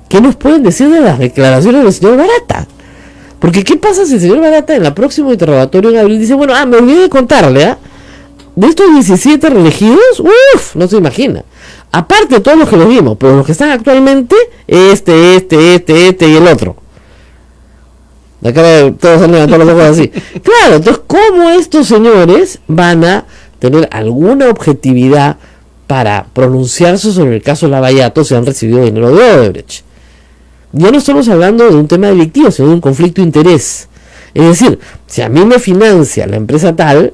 ¿qué nos pueden decir de las declaraciones del señor Barata? Porque ¿qué pasa si el señor Barata en el próximo interrogatorio en abril dice, bueno, me olvidé de contarle, de estos 17 reelegidos, no se imagina. Aparte de todos los que los vimos, pero los que están actualmente, este y el otro. La cara de todos han levantado los ojos así. Claro, entonces, ¿cómo estos señores van a tener alguna objetividad para pronunciarse sobre el caso Lavallato si han recibido dinero de Odebrecht? Ya no estamos hablando de un tema delictivo, sino de un conflicto de interés. Es decir, si a mí me financia la empresa tal,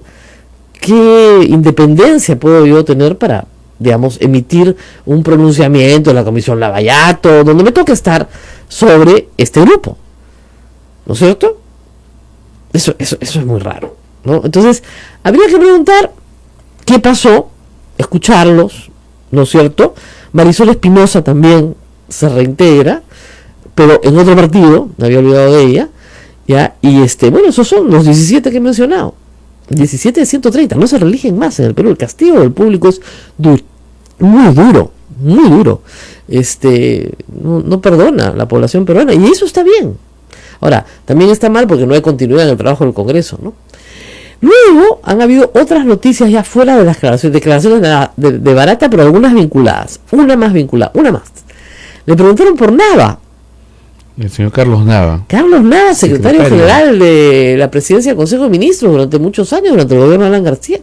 ¿qué independencia puedo yo tener para, digamos, emitir un pronunciamiento en la Comisión Lavallato, donde me toca estar sobre este grupo? ¿No es cierto? Eso es muy raro, ¿no? Entonces, habría que preguntar qué pasó, escucharlos, ¿no es cierto? Marisol Espinosa también se reintegra, pero en otro partido, me había olvidado de ella, ¿ya? Y bueno, esos son los 17 que he mencionado. 17 de 130, no se reeligen más en el Perú. El castigo del público es muy duro. No perdona la población peruana, y eso está bien. Ahora, también está mal porque no hay continuidad en el trabajo del Congreso, ¿no? Luego han habido otras noticias ya fuera de las declaraciones de Barata, pero algunas vinculadas. Una más. Le preguntaron por Nava. El señor Carlos Nava. Carlos Nava, secretario general de la presidencia del Consejo de Ministros durante muchos años, durante el gobierno de Alan García.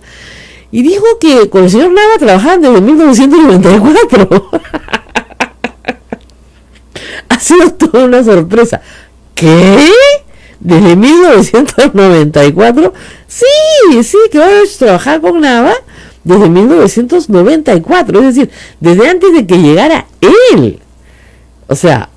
Y dijo que con el señor Nava trabajaban desde 1994. Ha sido toda una sorpresa. ¿Qué? ¿Desde 1994? Sí, que va a trabajar con Nava desde 1994. Es decir, desde antes de que llegara él. O sea,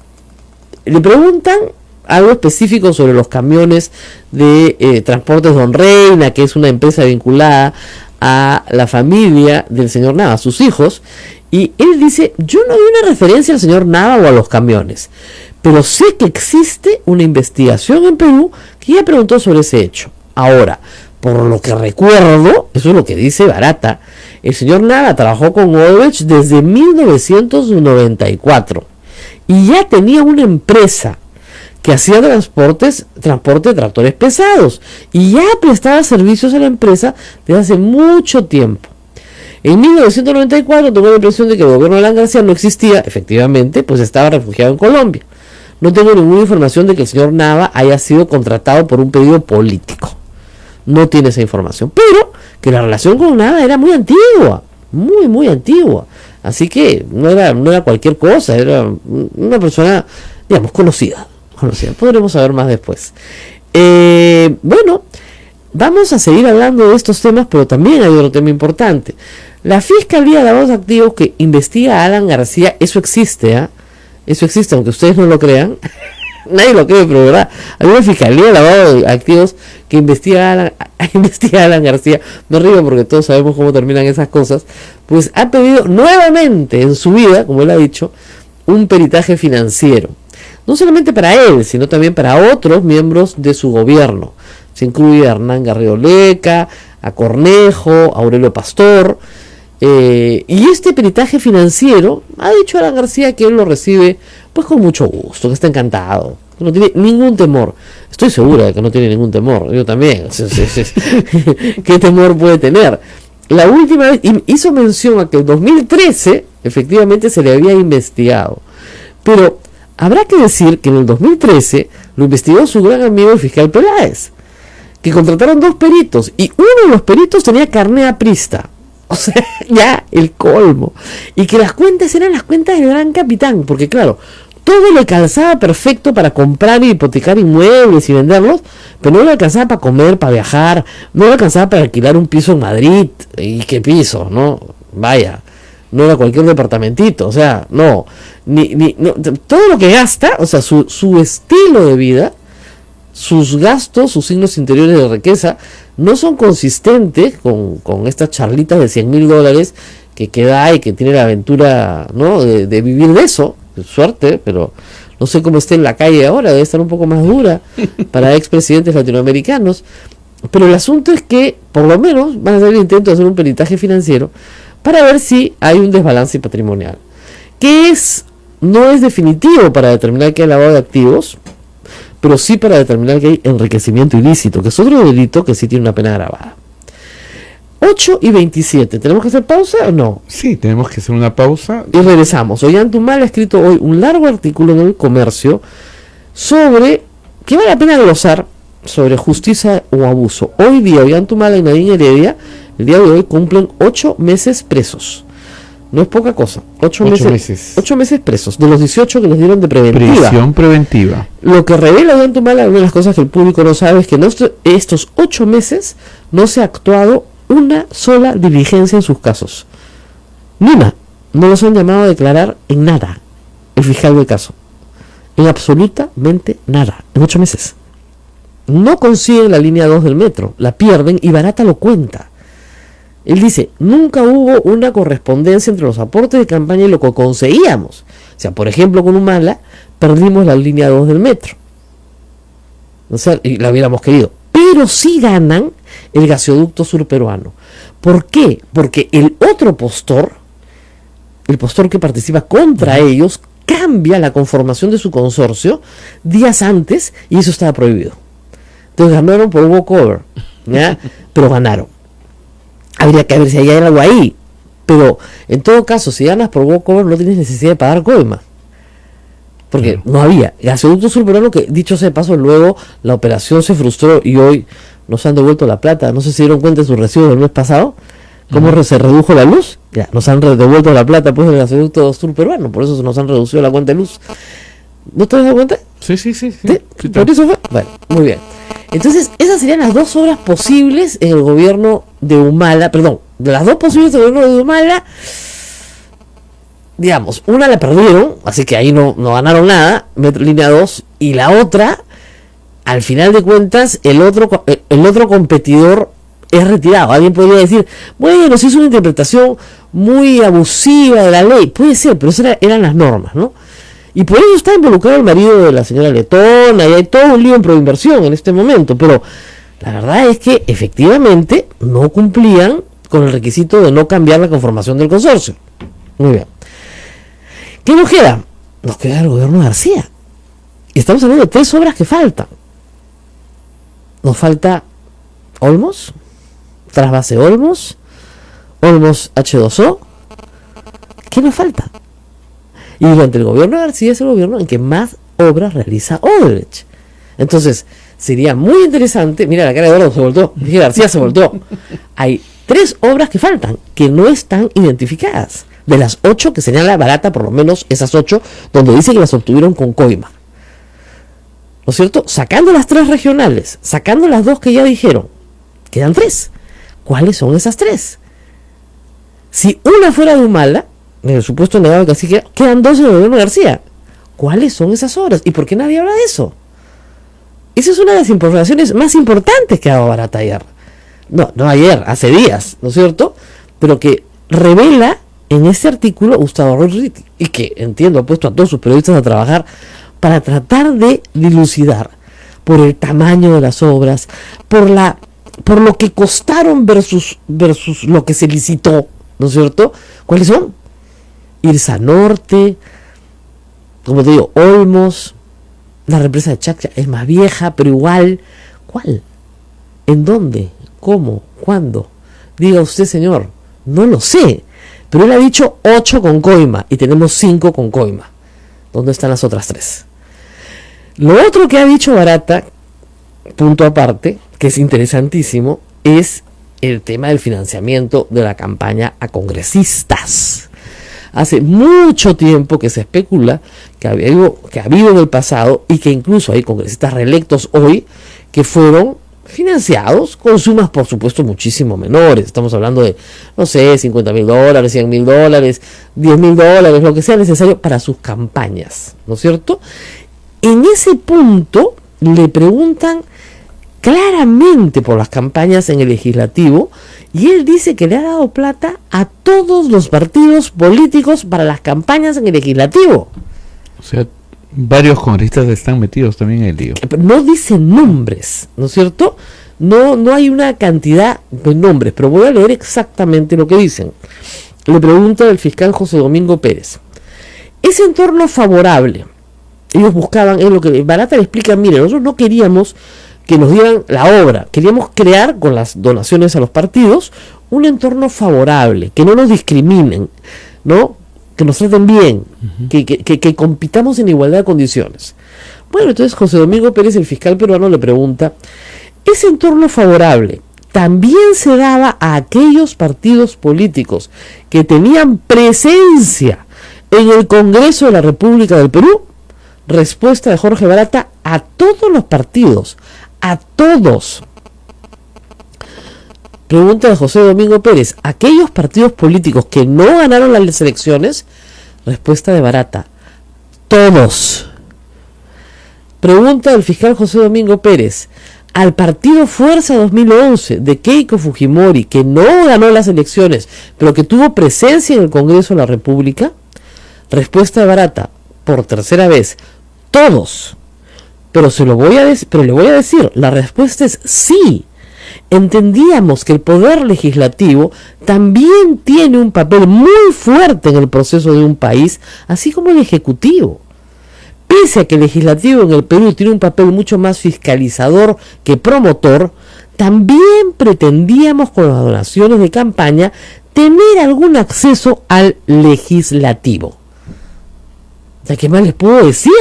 le preguntan algo específico sobre los camiones de Transportes Don Reina, que es una empresa vinculada a la familia del señor Nava, sus hijos, y él dice, yo no vi una referencia al señor Nava o a los camiones, pero sé que existe una investigación en Perú que ya preguntó sobre ese hecho. Ahora, por lo que recuerdo, eso es lo que dice Barata, el señor Nava trabajó con Odebrecht desde 1994 y ya tenía una empresa que hacía transporte de tractores pesados y ya prestaba servicios a la empresa desde hace mucho tiempo. En 1994 tuve la impresión de que el gobierno de Alan García no existía, efectivamente, pues estaba refugiado en Colombia. No tengo ninguna información de que el señor Nava haya sido contratado por un pedido político. No tiene esa información, pero que la relación con Nava era muy antigua, muy antigua. Así que no era cualquier cosa, era una persona, digamos, conocida. Podremos saber más después. Bueno, vamos a seguir hablando de estos temas, pero también hay otro tema importante. La Fiscalía de Lavados de Activos que investiga a Alan García, eso existe, eso existe, aunque ustedes no lo crean. Nadie lo cree, pero verdad, hay una Fiscalía de Lavados de Activos que investiga a Alan García. No río porque todos sabemos cómo terminan esas cosas. Pues ha pedido nuevamente en su vida, como él ha dicho, un peritaje financiero. No solamente para él, sino también para otros miembros de su gobierno. Se incluye a Hernán Garrido Leca, a Cornejo, a Aurelio Pastor. Y este peritaje financiero, ha dicho Alan García que él lo recibe pues con mucho gusto, que está encantado, que no tiene ningún temor. Estoy segura de que no tiene ningún temor, yo también. ¿Qué temor puede tener? La última vez hizo mención a que en 2013 efectivamente se le había investigado, pero habrá que decir que en el 2013 lo investigó su gran amigo el fiscal Peláez, que contrataron 2 peritos y uno de los peritos tenía carné aprista. O sea, ya el colmo. Y que las cuentas eran las cuentas del gran capitán, porque claro, todo le calzaba perfecto para comprar y hipotecar inmuebles y venderlos, pero no le alcanzaba para comer, para viajar, no le alcanzaba para alquilar un piso en Madrid. ¿Y qué piso? ¿No? Vaya, no era cualquier departamentito, o sea, no, no, todo lo que gasta, o sea, su estilo de vida, sus gastos, sus signos interiores de riqueza, no son consistentes con estas charlitas de $100,000 que da y que tiene la aventura, ¿no?, de vivir de eso, de suerte, pero no sé cómo esté en la calle ahora, debe estar un poco más dura para expresidentes latinoamericanos. Pero el asunto es que, por lo menos, van a hacer el intento de hacer un peritaje financiero para ver si hay un desbalance patrimonial, que no es definitivo para determinar que hay lavado de activos, pero sí para determinar que hay enriquecimiento ilícito, que es otro delito que sí tiene una pena agravada. 8:27, ¿tenemos que hacer pausa o no? Sí, tenemos que hacer una pausa. Y regresamos. Ollantumal ha escrito hoy un largo artículo en El Comercio sobre, que vale la pena glosar, sobre justicia o abuso. Hoy día Ollantumal y Nadine Heredia, el día de hoy, cumplen 8 meses presos. No es poca cosa. 8 meses. 8 meses presos, de los 18 que les dieron de preventiva. Prisión preventiva. Lo que revela Ollantumal, una de las cosas que el público no sabe, es que en estos 8 meses no se ha actuado una sola diligencia en sus casos. Ni una. No los han llamado a declarar en nada el fiscal del caso. En absolutamente nada. En 8 meses. No consiguen la línea 2 del metro. La pierden y Barata lo cuenta. Él dice, nunca hubo una correspondencia entre los aportes de campaña y lo que conseguíamos. O sea, por ejemplo, con Humala perdimos la línea 2 del metro. O sea, y la hubiéramos querido. Pero sí ganan el gasoducto surperuano. ¿Por qué? Porque el otro postor, el postor que participa contra ellos, cambia la conformación de su consorcio días antes y eso estaba prohibido. Entonces ganaron por walkover, ¿ya? Pero ganaron. Habría que ver si hay algo ahí. Pero en todo caso, si ganas por walkover no tienes necesidad de pagar coima. Porque no había. Gasoducto surperuano, que dicho sea de paso, luego la operación se frustró y hoy nos han devuelto la plata. No sé si dieron cuenta de sus recibos del mes pasado. ¿Cómo se redujo la luz? Ya, nos han devuelto la plata pues del gasoducto surperuano. Por eso nos han reducido la cuenta de luz. ¿No te has dado cuenta? Sí. ¿Sí? ¿Por eso fue? Bueno, muy bien. Entonces, esas serían las dos obras posibles en el gobierno de Humala. Perdón, de las dos posibles del gobierno de Humala, digamos, una la perdieron, así que ahí no ganaron nada, Metro Línea 2, y la otra, al final de cuentas, el otro competidor es retirado. Alguien podría decir, bueno, si es una interpretación muy abusiva de la ley, puede ser, pero esas eran las normas, ¿no? Y por ello está involucrado el marido de la señora Letona, y hay todo un lío en proinversión en este momento, pero la verdad es que efectivamente no cumplían con el requisito de no cambiar la conformación del consorcio. Muy bien. ¿Qué nos queda? Nos queda el gobierno de García. Y estamos hablando de 3 obras que faltan. Nos falta Olmos, Trasvase Olmos, Olmos H2O. ¿Qué nos falta? Y durante el gobierno de García es el gobierno en que más obras realiza Odebrecht. Entonces, sería muy interesante. Mira, la cara de Eduardo se volteó. Dije, García se volteó. Hay 3 obras que faltan, que no están identificadas. De las 8 que señala Barata, por lo menos esas 8, donde dice que las obtuvieron con coima. ¿No es cierto? Sacando las 3 regionales, sacando las 2 que ya dijeron, quedan 3. ¿Cuáles son esas 3? Si una fuera de Humala, en el supuesto negado que así quedan 2 en el gobierno de García. ¿Cuáles son esas obras? ¿Y por qué nadie habla de eso? Esa es una de las informaciones más importantes que ha dado Barata ayer. No ayer, hace días, ¿no es cierto? Pero que revela en este artículo Gustavo Rodríguez, y que entiendo ha puesto a todos sus periodistas a trabajar para tratar de dilucidar por el tamaño de las obras, por lo que costaron versus lo que se licitó, ¿no es cierto? ¿Cuáles son? Irsa Norte, como te digo, Olmos, la represa de Chaccha es más vieja, pero igual, ¿cuál? ¿En dónde? ¿Cómo? ¿Cuándo? Diga usted, señor, no lo sé, pero él ha dicho 8 con coima y tenemos 5 con coima. ¿Dónde están las otras 3? Lo otro que ha dicho Barata, punto aparte, que es interesantísimo, es el tema del financiamiento de la campaña a congresistas. Hace mucho tiempo que se especula que ha habido en el pasado, y que incluso hay congresistas reelectos hoy que fueron financiados con sumas, por supuesto, muchísimo menores. Estamos hablando de, no sé, $50,000, $100,000, $10,000, lo que sea necesario para sus campañas, ¿no es cierto? En ese punto le preguntan claramente por las campañas en el legislativo y él dice que le ha dado plata a todos los partidos políticos para las campañas en el legislativo. O sea, varios congresistas están metidos también en el lío. No dicen nombres, ¿no es cierto? No hay una cantidad de nombres, pero voy a leer exactamente lo que dicen. Le pregunta el fiscal José Domingo Pérez. Ese entorno favorable, ellos buscaban, en lo que Barata le explica, mire, nosotros no queríamos que nos dieran la obra, queríamos crear con las donaciones a los partidos un entorno favorable, que no nos discriminen, ¿no? Que nos traten bien, que compitamos en igualdad de condiciones. Bueno, entonces José Domingo Pérez, el fiscal peruano, le pregunta, ese entorno favorable también se daba a aquellos partidos políticos que tenían presencia en el Congreso de la República del Perú. Respuesta de Jorge Barata, a todos los partidos, a todos. Pregunta de José Domingo Pérez, ¿aquellos partidos políticos que no ganaron las elecciones? Respuesta de Barata, todos. Pregunta del fiscal José Domingo Pérez, al partido Fuerza 2011 de Keiko Fujimori, que no ganó las elecciones, pero que tuvo presencia en el Congreso de la República. Respuesta de Barata, por tercera vez, todos. Pero le voy a decir, la respuesta es sí. Entendíamos que el poder legislativo también tiene un papel muy fuerte en el proceso de un país, así como el ejecutivo. Pese a que el legislativo en el Perú tiene un papel mucho más fiscalizador que promotor, también pretendíamos con las donaciones de campaña tener algún acceso al legislativo. O sea, ¿qué más les puedo decir?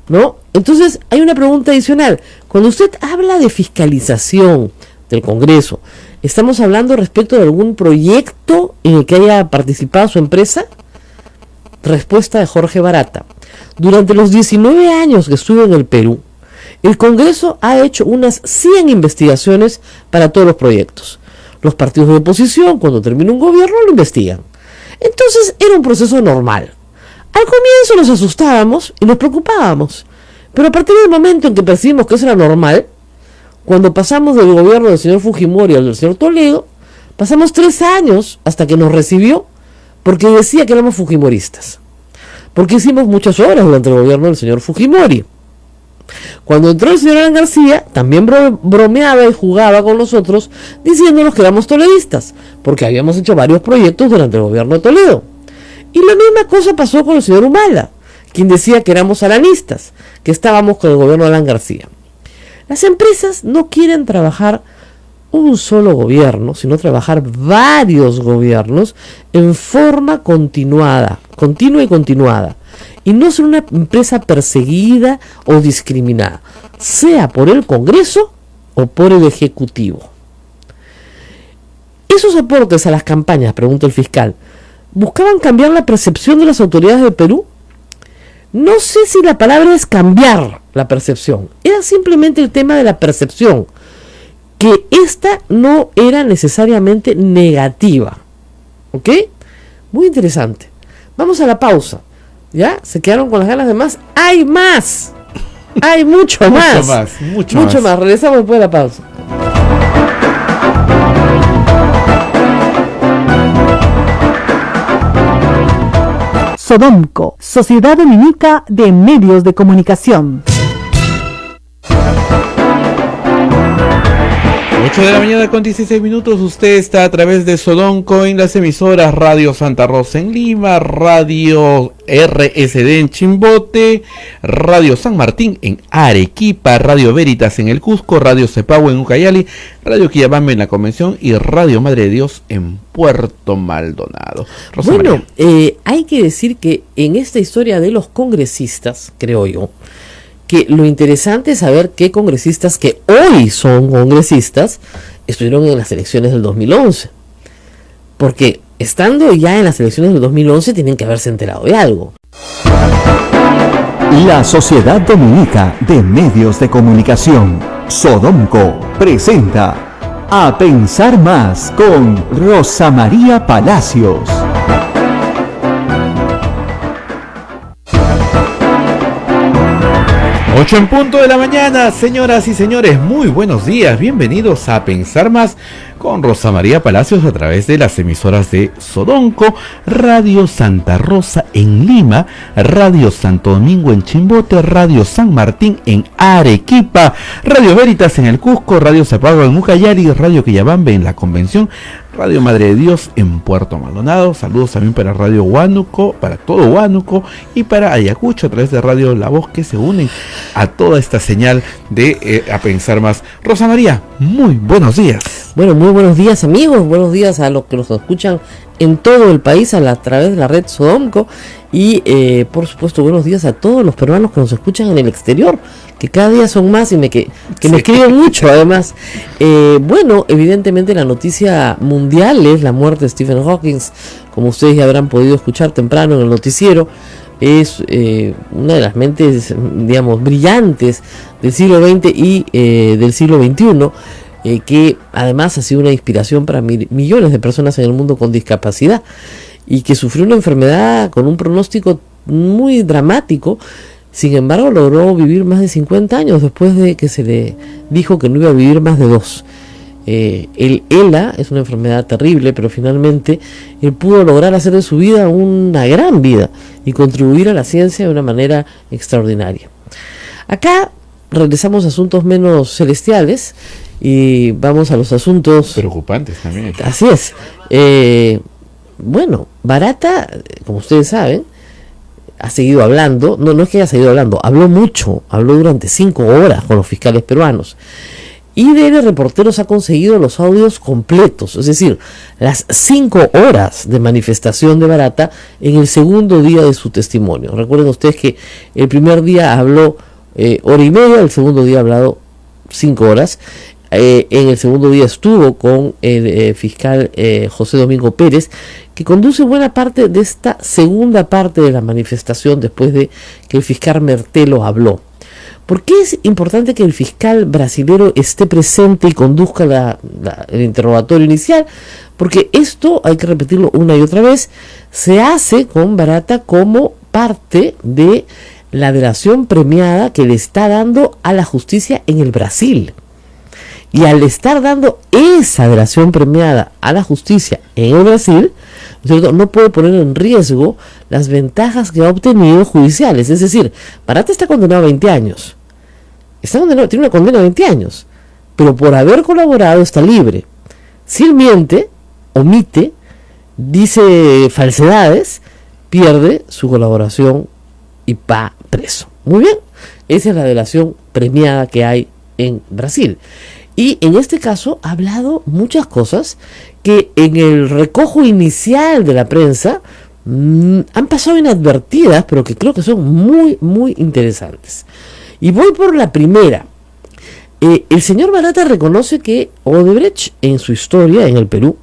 ¿No? Entonces hay una pregunta adicional. Cuando usted habla de fiscalización del Congreso, ¿estamos hablando respecto de algún proyecto en el que haya participado su empresa? Respuesta de Jorge Barata. Durante los 19 años que estuve en el Perú, el Congreso ha hecho unas 100 investigaciones para todos los proyectos. Los partidos de oposición, cuando termina un gobierno, lo investigan. Entonces era un proceso normal. Al comienzo nos asustábamos y nos preocupábamos, pero a partir del momento en que percibimos que eso era normal, cuando pasamos del gobierno del señor Fujimori al del señor Toledo, pasamos 3 años hasta que nos recibió, porque decía que éramos fujimoristas, porque hicimos muchas obras durante el gobierno del señor Fujimori. Cuando entró el señor Alan García, también bromeaba y jugaba con nosotros, diciéndonos que éramos toledistas, porque habíamos hecho varios proyectos durante el gobierno de Toledo. Y la misma cosa pasó con el señor Humala, quien decía que éramos alanistas, que estábamos con el gobierno de Alan García. Las empresas no quieren trabajar un solo gobierno, sino trabajar varios gobiernos en forma continua y continuada, y no ser una empresa perseguida o discriminada, sea por el Congreso o por el Ejecutivo. Esos aportes a las campañas, pregunta el fiscal, ¿buscaban cambiar la percepción de las autoridades de Perú? No sé si la palabra es cambiar la percepción. Era simplemente el tema de la percepción, que esta no era necesariamente negativa. ¿Ok? Muy interesante. Vamos a la pausa. ¿Ya? ¿Se quedaron con las ganas de más? ¡Hay más! ¡Hay mucho más! Mucho más. Regresamos después de la pausa. Sodomco, Sociedad Dominica de Medios de Comunicación. 8 de la mañana con 16 minutos. Usted está a través de Sodomco en las emisoras Radio Santa Rosa en Lima, Radio RSD en Chimbote, Radio San Martín en Arequipa, Radio Veritas en el Cusco, Radio Cepagua en Ucayali, Radio Quillabamba en la Convención y Radio Madre de Dios en Puerto Maldonado. Rosa bueno, hay que decir que en esta historia de los congresistas, creo yo, que lo interesante es saber qué congresistas que hoy son congresistas estuvieron en las elecciones del 2011. Porque estando ya en las elecciones del 2011 tienen que haberse enterado de algo. La Sociedad Dominica de Medios de Comunicación. Sodomco presenta A Pensar Más con Rosa María Palacios. Ocho en punto de la mañana, señoras y señores, muy buenos días, bienvenidos a Pensar Más con Rosa María Palacios a través de las emisoras de Sodonco, Radio Santa Rosa en Lima, Radio Santo Domingo en Chimbote, Radio San Martín en Arequipa, Radio Veritas en el Cusco, Radio Zapago en Ucayali, Radio Quillabambe en la Convención, Radio Madre de Dios en Puerto Maldonado. Saludos también para Radio Huánuco, para todo Huánuco y para Ayacucho a través de Radio La Voz, que se unen a toda esta señal de A Pensar Más. Rosa María, muy buenos días. Bueno, muy buenos días, amigos, buenos días a los que nos escuchan en todo el país a través de la red Sodomco y por supuesto buenos días a todos los peruanos que nos escuchan en el exterior, que cada día son más y que me escriben mucho además. Bueno, evidentemente la noticia mundial es la muerte de Stephen Hawking, como ustedes ya habrán podido escuchar temprano en el noticiero. Es una de las mentes, digamos, brillantes del siglo XX y del siglo XXI, que además ha sido una inspiración para millones de personas en el mundo con discapacidad y que sufrió una enfermedad con un pronóstico muy dramático. Sin embargo, logró vivir más de 50 años después de que se le dijo que no iba a vivir más de 2. El ELA es una enfermedad terrible, pero finalmente él pudo lograr hacer de su vida una gran vida y contribuir a la ciencia de una manera extraordinaria. Acá regresamos a asuntos menos celestiales y vamos a los asuntos preocupantes también. Así es. Bueno, Barata, como ustedes saben, ha seguido hablando, no es que haya seguido hablando, habló mucho, habló durante 5 horas con los fiscales peruanos. IDL Reporteros ha conseguido los audios completos, es decir, las 5 horas de manifestación de Barata en el segundo día de su testimonio. Recuerden ustedes que el primer día habló hora y media, el segundo día ha hablado 5 horas. En el segundo día estuvo con el fiscal José Domingo Pérez, que conduce buena parte de esta segunda parte de la manifestación después de que el fiscal Mertelo habló. ¿Por qué es importante que el fiscal brasilero esté presente y conduzca el interrogatorio inicial? Porque esto, hay que repetirlo una y otra vez, se hace con Barata como parte de la delación premiada que le está dando a la justicia en el Brasil. Y al estar dando esa delación premiada a la justicia en el Brasil, ¿cierto?, no puede poner en riesgo las ventajas que ha obtenido judiciales. Es decir, Barata está condenado a 20 años. Tiene una condena de 20 años. Pero por haber colaborado está libre. Si él miente, omite, dice falsedades, pierde su colaboración y va preso. Muy bien. Esa es la delación premiada que hay en Brasil. Y en este caso ha hablado muchas cosas que en el recojo inicial de la prensa han pasado inadvertidas, pero que creo que son muy, muy interesantes. Y voy por la primera. El señor Barata reconoce que Odebrecht en su historia en el Perú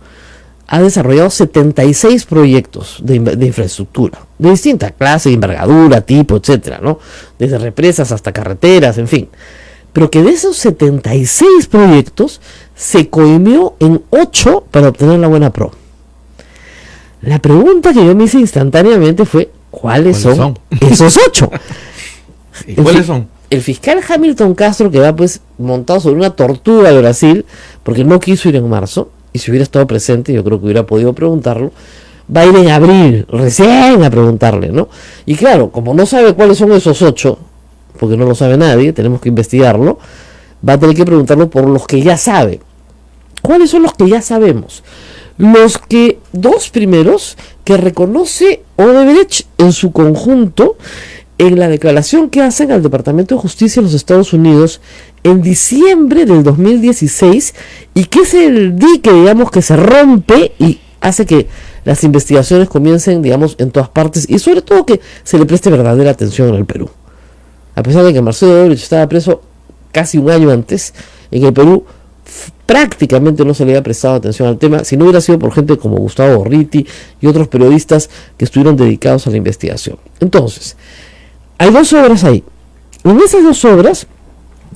ha desarrollado 76 proyectos de infraestructura, de distinta clase, envergadura, tipo, etcétera, ¿no? Desde represas hasta carreteras, en fin. Pero que de esos 76 proyectos se coimió en 8 para obtener la buena pro. La pregunta que yo me hice instantáneamente fue, ¿cuáles son esos 8? ¿Y cuáles son? El fiscal Hamilton Castro, que va pues montado sobre una tortuga de Brasil, porque no quiso ir en marzo, y si hubiera estado presente, yo creo que hubiera podido preguntarlo, va a ir en abril, recién a preguntarle, ¿no? Y claro, como no sabe cuáles son esos 8, porque no lo sabe nadie, tenemos que investigarlo, va a tener que preguntarlo por los que ya sabe. ¿Cuáles son los que ya sabemos? Los 2 primeros que reconoce Odebrecht en su conjunto en la declaración que hacen al Departamento de Justicia de los Estados Unidos en diciembre del 2016 y que es el dique, digamos, que se rompe y hace que las investigaciones comiencen, digamos, en todas partes y sobre todo que se le preste verdadera atención en el Perú. A pesar de que Marcelo Odebrecht estaba preso casi un año antes, en el Perú prácticamente no se le había prestado atención al tema, si no hubiera sido por gente como Gustavo Gorriti y otros periodistas que estuvieron dedicados a la investigación. Entonces, hay 2 obras ahí. En esas 2 obras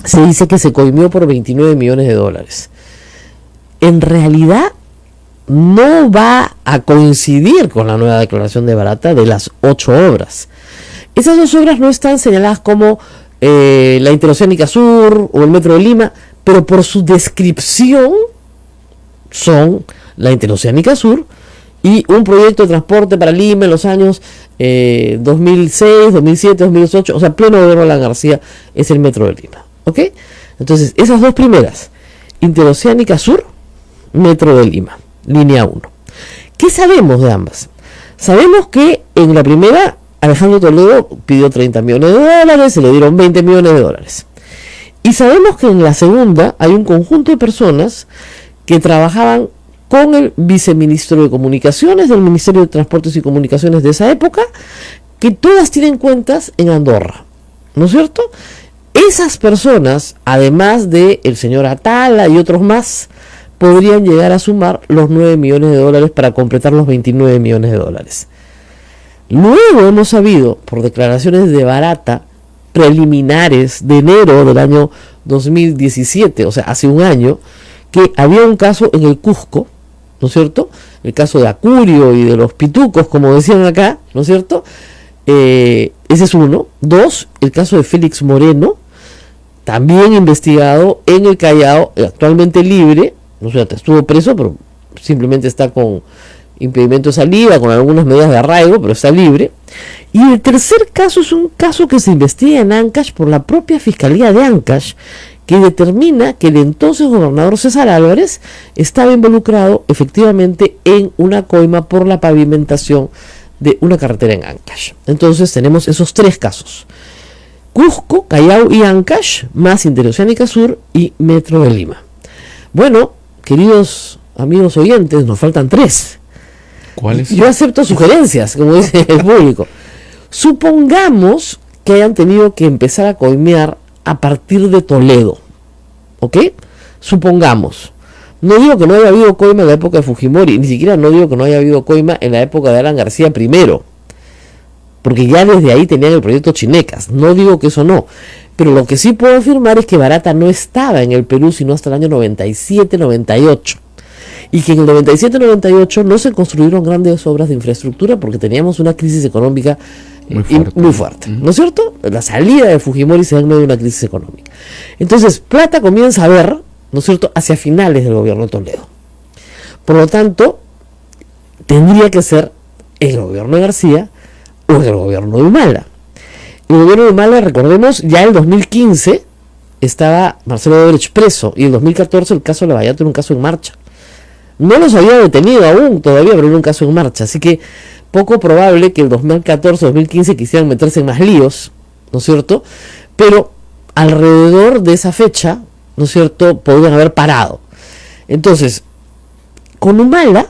se dice que se coimió por 29 millones de dólares. En realidad no va a coincidir con la nueva declaración de Barata de las 8 obras. Esas 2 obras no están señaladas como la Interoceánica Sur o el Metro de Lima, pero por su descripción son la Interoceánica Sur y un proyecto de transporte para Lima en los años 2006, 2007, 2008, o sea, pleno gobierno de Alan García, es el Metro de Lima. ¿Ok? Entonces, esas 2 primeras, Interoceánica Sur, Metro de Lima, línea 1. ¿Qué sabemos de ambas? Sabemos que en la primera, Alejandro Toledo pidió 30 millones de dólares, se le dieron 20 millones de dólares. Y sabemos que en la segunda hay un conjunto de personas que trabajaban con el viceministro de Comunicaciones del Ministerio de Transportes y Comunicaciones de esa época, que todas tienen cuentas en Andorra, ¿no es cierto? Esas personas, además de el señor Atala y otros más, podrían llegar a sumar los 9 millones de dólares para completar los 29 millones de dólares. Luego hemos sabido, por declaraciones de Barata, preliminares de enero del año 2017, o sea, hace un año, que había un caso en el Cusco, ¿no es cierto? El caso de Acurio y de los pitucos, como decían acá, ¿no es cierto? Ese es uno. 2, el caso de Félix Moreno, también investigado en el Callao, actualmente libre, no sé, estuvo preso, pero simplemente está con impedimento de salida, con algunas medidas de arraigo, pero está libre. Y el tercer caso es un caso que se investiga en Ancash por la propia Fiscalía de Ancash, que determina que el entonces gobernador César Álvarez estaba involucrado efectivamente en una coima por la pavimentación de una carretera en Ancash. Entonces tenemos esos 3 casos: Cusco, Callao y Ancash, más Interoceánica Sur y Metro de Lima. Bueno, queridos amigos oyentes, nos faltan 3. ¿Cuáles? Yo acepto sugerencias, como dice el público. Supongamos que hayan tenido que empezar a coimear a partir de Toledo, ¿ok? Supongamos. No digo que no haya habido coima en la época de Fujimori, ni siquiera no digo que no haya habido coima en la época de Alan García primero, porque ya desde ahí tenían el proyecto Chinecas. No digo que eso no, pero lo que sí puedo afirmar es que Barata no estaba en el Perú sino hasta el año 97-98. Y que en el 97-98 no se construyeron grandes obras de infraestructura porque teníamos una crisis económica muy fuerte, ¿no es cierto? La salida de Fujimori se da en medio de una crisis económica. Entonces, plata comienza a ver, ¿no es cierto?, hacia finales del gobierno de Toledo. Por lo tanto, tendría que ser el gobierno de García o el gobierno de Humala. El gobierno de Humala, recordemos, ya en el 2015 estaba Marcelo Odebrecht preso, y en el 2014 el caso de Lavallato era un caso en marcha. No los había detenido aún todavía, pero era un caso en marcha, así que poco probable que el 2014-2015 quisieran meterse en más líos, ¿no es cierto? Pero alrededor de esa fecha, ¿no es cierto?, podrían haber parado. Entonces, con Humala